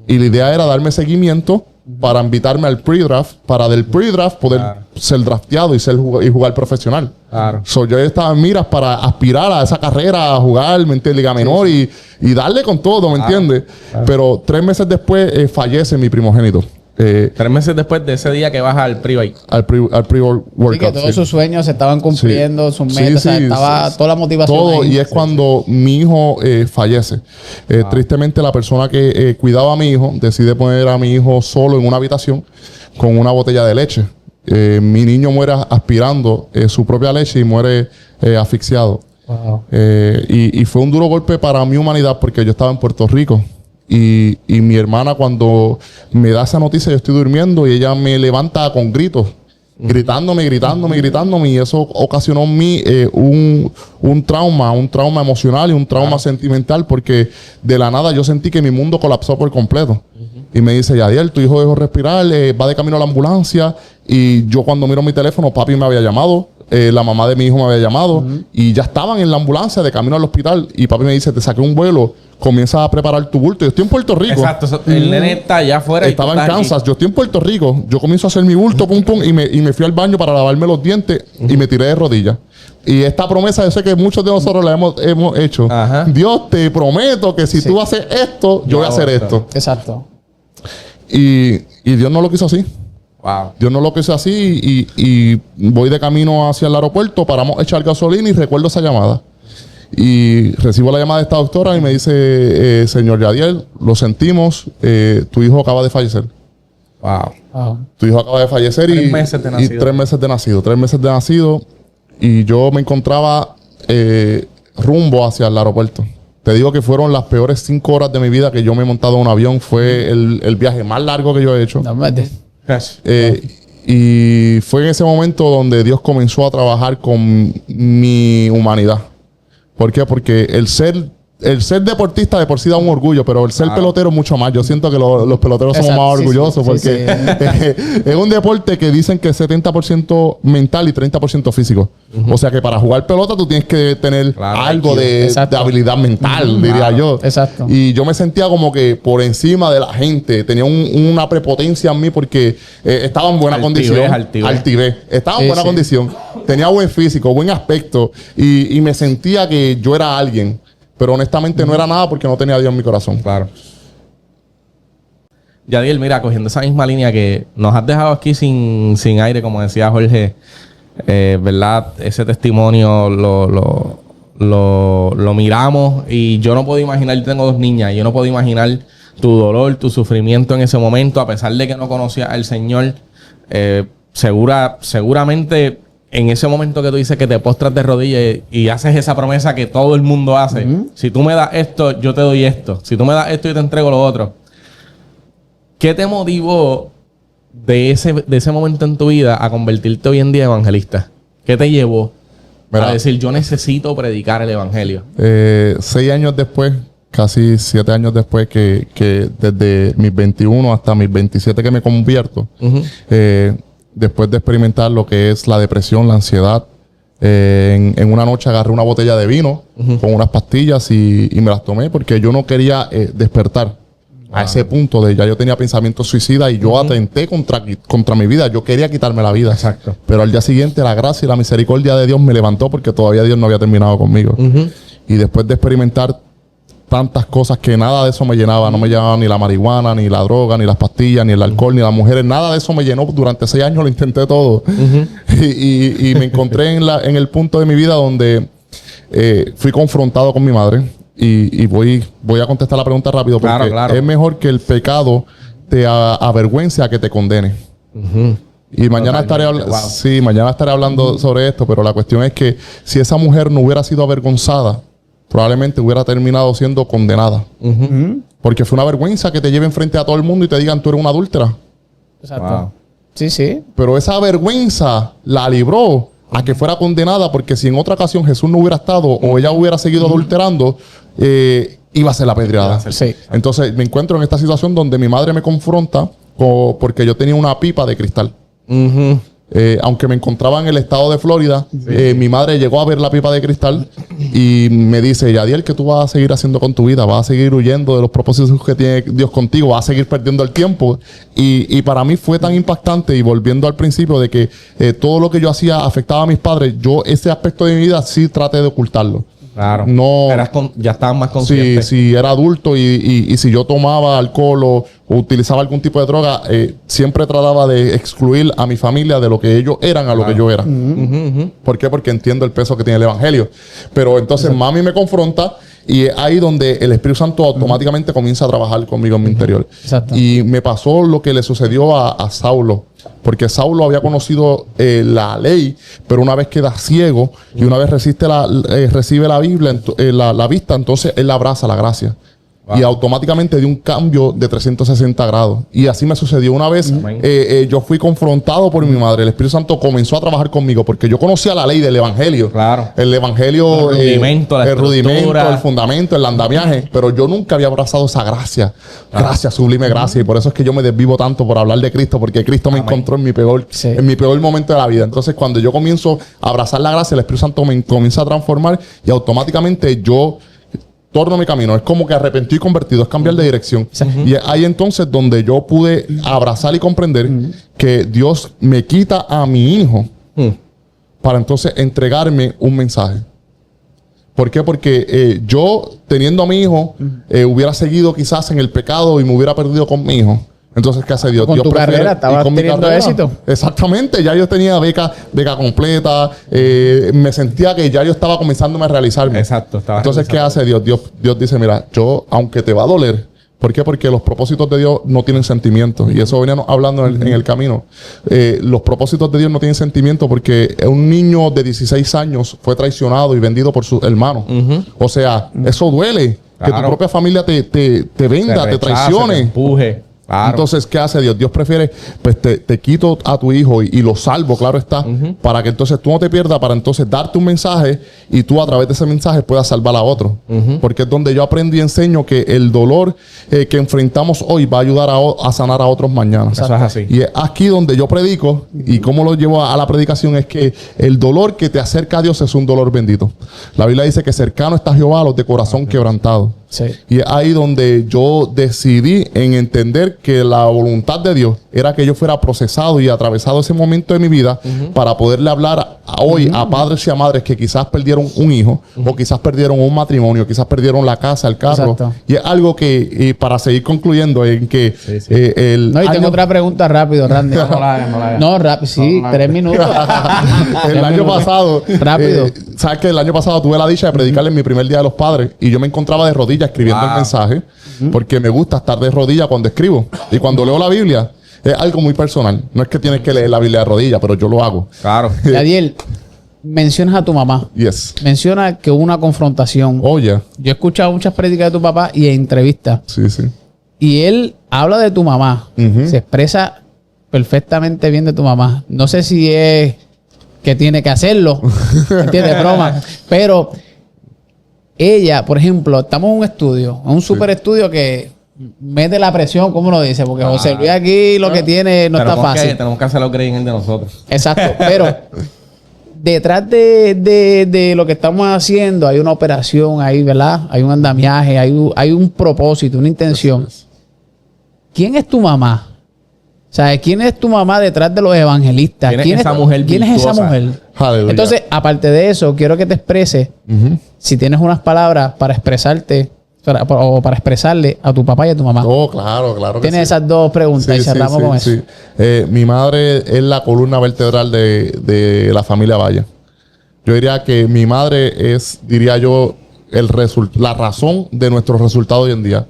Y la idea era darme seguimiento para invitarme al pre-draft, para del pre-draft poder ser drafteado y jugar profesional. So, yo estaba en miras para aspirar a esa carrera, a jugar, ¿me entiendes? Liga Menor y darle con todo, ¿me entiendes? Pero 3 meses después fallece mi primogénito. 3 meses después de ese día que vas al pre-bike. Al pre-workout. Sí, que todos sus sueños se estaban cumpliendo, sus metas, o sea, estaba toda la motivación. Todo, ahí. y es cuando mi hijo fallece. Tristemente, la persona que cuidaba a mi hijo decide poner a mi hijo solo en una habitación con una botella de leche. Mi niño muere aspirando su propia leche y muere asfixiado. Y fue un duro golpe para mi humanidad, porque yo estaba en Puerto Rico. Y mi hermana, cuando me da esa noticia, yo estoy durmiendo y ella me levanta con gritos, gritándome, y eso ocasionó en mí un trauma emocional y un trauma sentimental, porque de la nada yo sentí que mi mundo colapsó por completo. Y me dice, Yadiel, tu hijo dejó respirar, va de camino a la ambulancia. Y yo cuando miro mi teléfono, papi me había llamado, la mamá de mi hijo me había llamado. Y ya estaban en la ambulancia de camino al hospital. Y papi me dice, te saqué un vuelo, comienza a preparar tu bulto. Yo estoy en Puerto Rico. Exacto. El nene está allá afuera. Estaba en Kansas. Aquí. Yo estoy en Puerto Rico. Yo comienzo a hacer mi bulto, pum, pum. Y me fui al baño para lavarme los dientes. Y me tiré de rodillas. Y esta promesa, yo sé que muchos de nosotros la hemos hecho. Ajá. Dios, te prometo que si tú haces esto, yo voy a hacer esto. Exacto. Y Dios no lo quiso así. Wow. Dios no lo quiso así y voy de camino hacia el aeropuerto, paramos a echar gasolina y recuerdo esa llamada. Y recibo la llamada de esta doctora y me dice, señor Yadiel, lo sentimos, tu hijo acaba de fallecer. Wow. Tu hijo acaba de fallecer 3 meses de nacido. Y 3 meses de nacido. 3 meses de nacido. Y yo me encontraba rumbo hacia el aeropuerto. Te digo que fueron las peores 5 horas de mi vida que yo me he montado en un avión. Fue el viaje más largo que yo he hecho. Y fue en ese momento donde Dios comenzó a trabajar con mi humanidad. ¿Por qué? Porque el ser deportista de por sí da un orgullo, pero el ser pelotero mucho más. Yo siento que los peloteros somos más orgullosos porque es un deporte que dicen que es 70% mental y 30% físico. O sea que para jugar pelota tú tienes que tener algo de habilidad mental, diría yo. Exacto. Y yo me sentía como que por encima de la gente. Tenía una prepotencia en mí porque estaba en buena condición. Altivez. Estaba en buena condición. Tenía buen físico, buen aspecto. Y me sentía que yo era alguien. Pero honestamente no era nada porque no tenía a Dios en mi corazón. Claro. Yadiel, mira, cogiendo esa misma línea que nos has dejado aquí sin aire, como decía Jorge, ¿verdad? Ese testimonio lo miramos y yo no puedo imaginar, yo tengo 2 niñas, y yo no puedo imaginar tu dolor, tu sufrimiento en ese momento, a pesar de que no conocías al Señor. Seguramente... En ese momento que tú dices que te postras de rodillas y haces esa promesa que todo el mundo hace. Si tú me das esto, yo te doy esto. Si tú me das esto, yo te entrego lo otro. ¿Qué te motivó de ese momento en tu vida a convertirte hoy en día en evangelista? ¿Qué te llevó a decir, yo necesito predicar el evangelio? 6 años después, casi 7 años después que desde mis 21 hasta mis 27 que me convierto, después de experimentar lo que es la depresión, la ansiedad, en una noche agarré una botella de vino con unas pastillas y me las tomé porque yo no quería despertar a ese punto de ya yo tenía pensamientos suicidas y yo atenté contra mi vida. Yo quería quitarme la vida. Exacto. Pero al día siguiente la gracia y la misericordia de Dios me levantó porque todavía Dios no había terminado conmigo. Y después de experimentar tantas cosas que nada de eso me llenaba. No me llenaba ni la marihuana, ni la droga, ni las pastillas, ni el alcohol, ni las mujeres. Nada de eso me llenó. Durante 6 años lo intenté todo. Y me encontré en el punto de mi vida donde fui confrontado con mi madre. Y voy a contestar la pregunta rápido porque es mejor que el pecado te avergüence a que te condene. Y mañana estaré hablando sobre esto, pero la cuestión es que si esa mujer no hubiera sido avergonzada, probablemente hubiera terminado siendo condenada. Porque fue una vergüenza que te lleven frente a todo el mundo y te digan tú eres una adúltera. Exacto. Sí. Pero esa vergüenza la libró a que fuera condenada, porque si en otra ocasión Jesús no hubiera estado o ella hubiera seguido adulterando, iba a ser apedreada. Entonces me encuentro en esta situación donde mi madre me confronta porque yo tenía una pipa de cristal. Aunque me encontraba en el estado de Florida, mi madre llegó a ver la pipa de cristal y me dice, Yadiel, ¿qué tú vas a seguir haciendo con tu vida? ¿Vas a seguir huyendo de los propósitos que tiene Dios contigo? ¿Vas a seguir perdiendo el tiempo? Y para mí fue tan impactante, y volviendo al principio de que todo lo que yo hacía afectaba a mis padres, yo ese aspecto de mi vida sí traté de ocultarlo. Claro. No, ya estabas más consciente. Si era adulto y si yo tomaba alcohol o utilizaba algún tipo de droga, siempre trataba de excluir a mi familia de lo que ellos eran a lo que yo era. ¿Por qué? Porque entiendo el peso que tiene el evangelio. Pero entonces mami me confronta y es ahí donde el Espíritu Santo automáticamente comienza a trabajar conmigo en mi interior. Exacto. Y me pasó lo que le sucedió a Saulo. Porque Saulo había conocido la ley, pero una vez queda ciego y una vez recibe la Biblia, la vista, entonces él abraza la gracia. Wow. Y automáticamente di un cambio de 360 grados. Y así me sucedió. Una vez yo fui confrontado por mi madre. El Espíritu Santo comenzó a trabajar conmigo porque yo conocía la ley del Evangelio. Claro. El Evangelio, el rudimento, el fundamento, el andamiaje. Pero yo nunca había abrazado esa gracia. Gracia, sublime gracia. Y por eso es que yo me desvivo tanto por hablar de Cristo, porque Cristo me encontró en mi peor momento de la vida. Entonces, cuando yo comienzo a abrazar la gracia, el Espíritu Santo me comienza a transformar y automáticamente yo torno mi camino. Es como que arrepentido y convertido, es cambiar de dirección. Y es ahí entonces donde yo pude abrazar y comprender que Dios me quita a mi hijo para entonces entregarme un mensaje. ¿Por qué? Porque yo, teniendo a mi hijo, hubiera seguido quizás en el pecado y me hubiera perdido con mi hijo. Entonces, ¿qué hace Dios? Con Dios tu carrera, estabas teniendo éxito. Exactamente. Ya yo tenía beca completa. Me sentía que ya yo estaba comenzando a realizarme. Exacto. Entonces, ¿qué hace Dios? Dios dice, mira, yo, aunque te va a doler, ¿por qué? Porque los propósitos de Dios no tienen sentimientos. Y eso veníamos hablando en el camino. Los propósitos de Dios no tienen sentimientos porque un niño de 16 años fue traicionado y vendido por su hermano. O sea, eso duele. Claro. Que tu propia familia te venda, te traicione. Te empuje. Claro. Entonces, ¿qué hace Dios? Dios prefiere, pues te quito a tu hijo y lo salvo, claro está, para que entonces tú no te pierdas, para entonces darte un mensaje y tú a través de ese mensaje puedas salvar a otro. Porque es donde yo aprendí y enseño que el dolor que enfrentamos hoy va a ayudar a sanar a otros mañana. Eso es así. Y es aquí donde yo predico y cómo lo llevo a la predicación es que el dolor que te acerca a Dios es un dolor bendito. La Biblia dice que cercano está Jehová a los de corazón quebrantado. Sí. Y es ahí donde yo decidí en entender que la voluntad de Dios era que yo fuera procesado y atravesado ese momento de mi vida para poderle hablar hoy a padres y a madres que quizás perdieron un hijo o quizás perdieron un matrimonio, quizás perdieron la casa, el carro. Exacto. Y es algo que, para seguir concluyendo, en que No, y tengo otra pregunta rápido, Randy. No la hagas. No, rápido, sí, 3 minutos. El año pasado, rápido. ¿sabes que el año pasado tuve la dicha de predicarle en mi primer día de los padres y yo me encontraba de rodillas escribiendo el mensaje porque me gusta estar de rodillas cuando escribo y cuando leo la Biblia es algo muy personal. No es que tienes que leer la Biblia de rodillas, pero yo lo hago. Claro. Yadiel, mencionas a tu mamá. Yes. Menciona que hubo una confrontación. Oye. Yo he escuchado muchas prédicas de tu papá y en entrevistas. Sí, sí. Y él habla de tu mamá. Se expresa perfectamente bien de tu mamá. No sé si es que tiene que hacerlo. ¿Entiendes? Broma. Pero ella, por ejemplo, estamos en un estudio, en un super estudio que mete la presión, ¿cómo lo dice? Porque José Luis aquí lo que tiene no está fácil. Tenemos que hacer los creyentes de nosotros. Exacto, pero detrás de lo que estamos haciendo hay una operación ahí, ¿verdad? Hay un andamiaje, hay un propósito, una intención. ¿Quién es tu mamá? O sea, ¿quién es tu mamá detrás de los evangelistas? ¿Quién es esa mujer ¿Quién es esa mujer? Aleluya. Entonces, aparte de eso, quiero que te expreses, si tienes unas palabras para expresarte o para expresarle a tu papá y a tu mamá. Oh, claro, claro. Tienes esas dos preguntas y cerramos con eso. Sí. Mi madre es la columna vertebral de la familia Valle. Yo diría que mi madre es, diría yo, la razón de nuestros resultados hoy en día.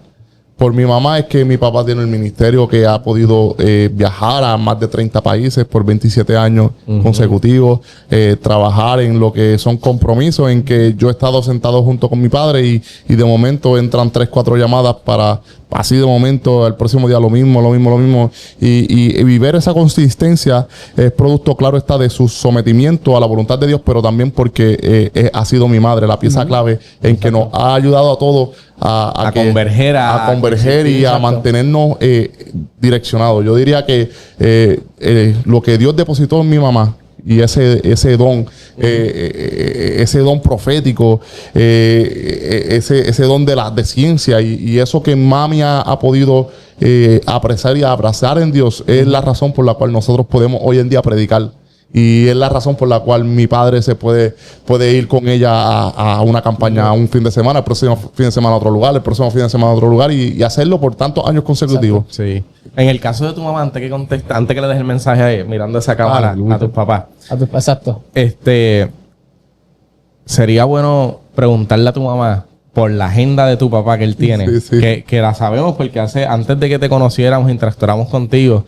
Por mi mamá es que mi papá tiene el ministerio que ha podido viajar a más de 30 países por 27 años consecutivos, trabajar en lo que son compromisos, en que yo he estado sentado junto con mi padre y de momento entran 3, 4 llamadas para así de momento, el próximo día lo mismo. Y ver esa consistencia es producto, claro está, de su sometimiento a la voluntad de Dios, pero también porque ha sido mi madre la pieza clave en que nos ha ayudado a todos a converger y a mantenernos direccionados. Yo diría que lo que Dios depositó en mi mamá y ese don profético, ese don de ciencia y eso que mami ha podido apreciar y abrazar en Dios es la razón por la cual nosotros podemos hoy en día predicar. Y es la razón por la cual mi padre se puede ir con ella a una campaña un fin de semana, el próximo fin de semana a otro lugar, el próximo fin de semana a otro lugar y hacerlo por tantos años consecutivos. Exacto. Sí. En el caso de tu mamá, antes que le dejes el mensaje ahí, mirando esa cámara a tus papás. Exacto. Sería bueno preguntarle a tu mamá por la agenda de tu papá que él tiene. Sí. Que la sabemos porque antes de que te conociéramos, interactuáramos contigo.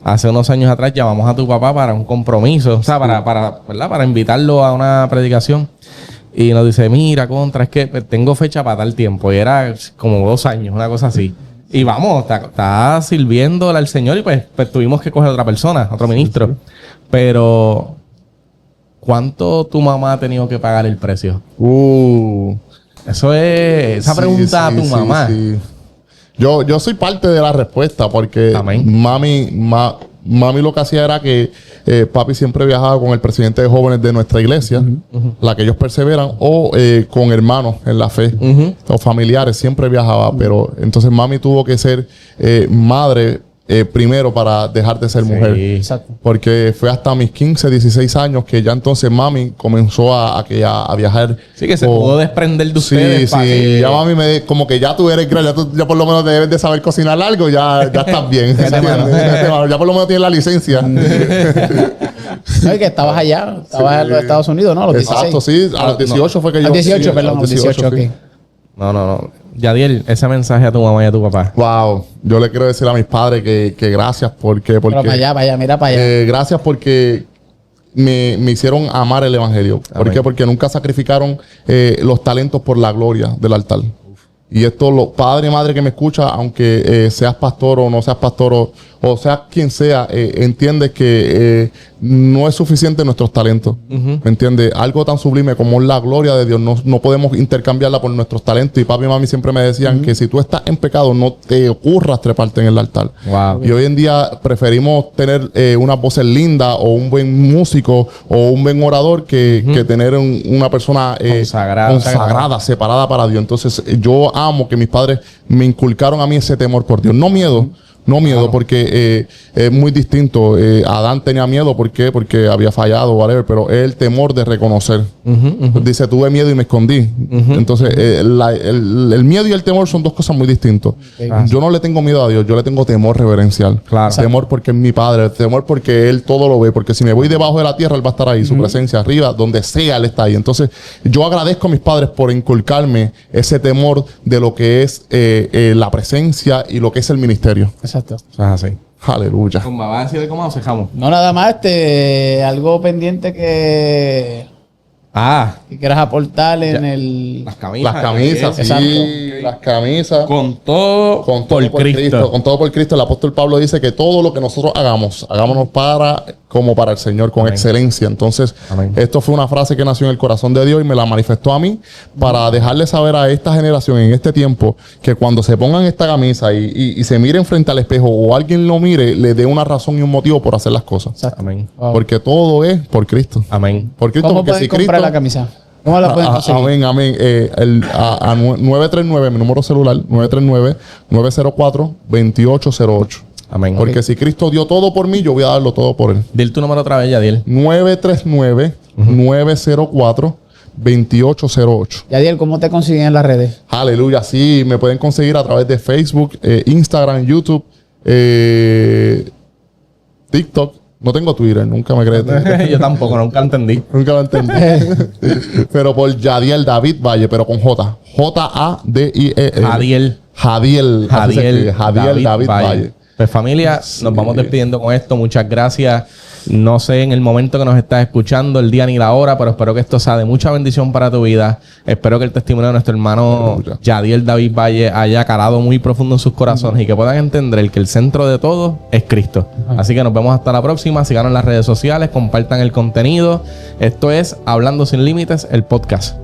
Hace unos años atrás llamamos a tu papá para un compromiso, o sea, para invitarlo a una predicación. Y nos dice, mira, contra, es que tengo fecha para tal tiempo. Y era como 2 años, una cosa así. Y vamos, está sirviéndole al Señor y pues tuvimos que coger otra persona, otro ministro. Sí. Pero, ¿cuánto tu mamá ha tenido que pagar el precio? Eso es... Esa pregunta a tu mamá. Sí. Yo soy parte de la respuesta porque mami lo que hacía era que papi siempre viajaba con el presidente de jóvenes de nuestra iglesia, la que ellos perseveran, o con hermanos en la fe, o familiares, siempre viajaba. Pero entonces mami tuvo que ser madre primero para dejar de ser mujer. Exacto. Porque fue hasta mis 15, 16 años que ya entonces mami comenzó a viajar. Sí, que se pudo desprender de ustedes. Sí, ya mami como que ya tú eres gran, ya por lo menos debes de saber cocinar algo, ya estás bien. Ya por lo menos tienes la licencia. No, y que estabas allá, estabas en los Estados Unidos, ¿no? A los 16. Exacto, sí. A los 18 fue que yo... A 18, perdón, a los 18, ok. No. Yadiel, ese mensaje a tu mamá y a tu papá. Wow. Yo le quiero decir a mis padres que gracias porque pero para allá, mira para allá. Gracias porque me hicieron amar el evangelio. ¿Por qué? Porque nunca sacrificaron los talentos por la gloria del altar. Y esto, padre y madre que me escucha, aunque seas pastor o no seas pastor o seas quien sea, entiendes que no es suficiente nuestros talentos. ¿Me entiendes? Algo tan sublime como la gloria de Dios, no podemos intercambiarla por nuestros talentos. Y papi y mami siempre me decían que si tú estás en pecado, no te ocurras treparte en el altar. Wow. Y hoy en día preferimos tener una voz linda o un buen músico o un buen orador que tener una persona consagrada, separada para Dios. Entonces yo amo que mis padres me inculcaron a mí ese temor por Dios. No miedo, porque es muy distinto. Adán tenía miedo, ¿por qué? Porque había fallado, whatever, pero es el temor de reconocer. Dice, tuve miedo y me escondí. Entonces, el miedo y el temor son dos cosas muy distintas. Yo no le tengo miedo a Dios, yo le tengo temor reverencial. Claro. Temor porque es mi Padre, temor porque Él todo lo ve, porque si me voy debajo de la tierra, Él va a estar ahí, su presencia arriba, donde sea, Él está ahí. Entonces, yo agradezco a mis padres por inculcarme ese temor de lo que es la presencia y lo que es el ministerio. Exacto. Eso es así. Aleluya. ¿Va a decir cómo nos dejamos? No, nada más, algo pendiente que quieras aportar en el... Las camisas. Las camisas, sí. Exacto. Las camisas. Con todo por Cristo. Con todo por Cristo. El apóstol Pablo dice que todo lo que nosotros hagámonos como para el Señor, con excelencia. Entonces, esto fue una frase que nació en el corazón de Dios y me la manifestó a mí para dejarle saber a esta generación en este tiempo que cuando se pongan esta camisa y se miren frente al espejo o alguien lo mire, le dé una razón y un motivo por hacer las cosas. Amén. Wow. Porque todo es por Cristo. Amén. Por Cristo, ¿Cómo porque pueden si comprar Cristo, la camisa? ¿Cómo la pueden conseguir? Amén. 939, mi número celular, 939-904-2808. Amén. Porque si Cristo dio todo por mí, yo voy a darlo todo por Él. Dile tu número otra vez, Yadiel. 939-904-2808. Yadiel, ¿cómo te consiguen en las redes? Aleluya. Sí, me pueden conseguir a través de Facebook, Instagram, YouTube, TikTok. No tengo Twitter, nunca me crees. Yo tampoco, nunca entendí. Nunca lo entendí. Pero por Yadiel David Valle, pero con J. J-A-D-I-E-L. Jadiel David Valle. Pues familia, nos vamos despidiendo con esto. Muchas gracias. No sé en el momento que nos estás escuchando, el día ni la hora, pero espero que esto sea de mucha bendición para tu vida. Espero que el testimonio de nuestro hermano Yadiel David Valle haya calado muy profundo en sus corazones y que puedan entender que el centro de todo es Cristo. Así que nos vemos hasta la próxima. Síganos en las redes sociales, compartan el contenido. Esto es Hablando Sin Límites, el podcast.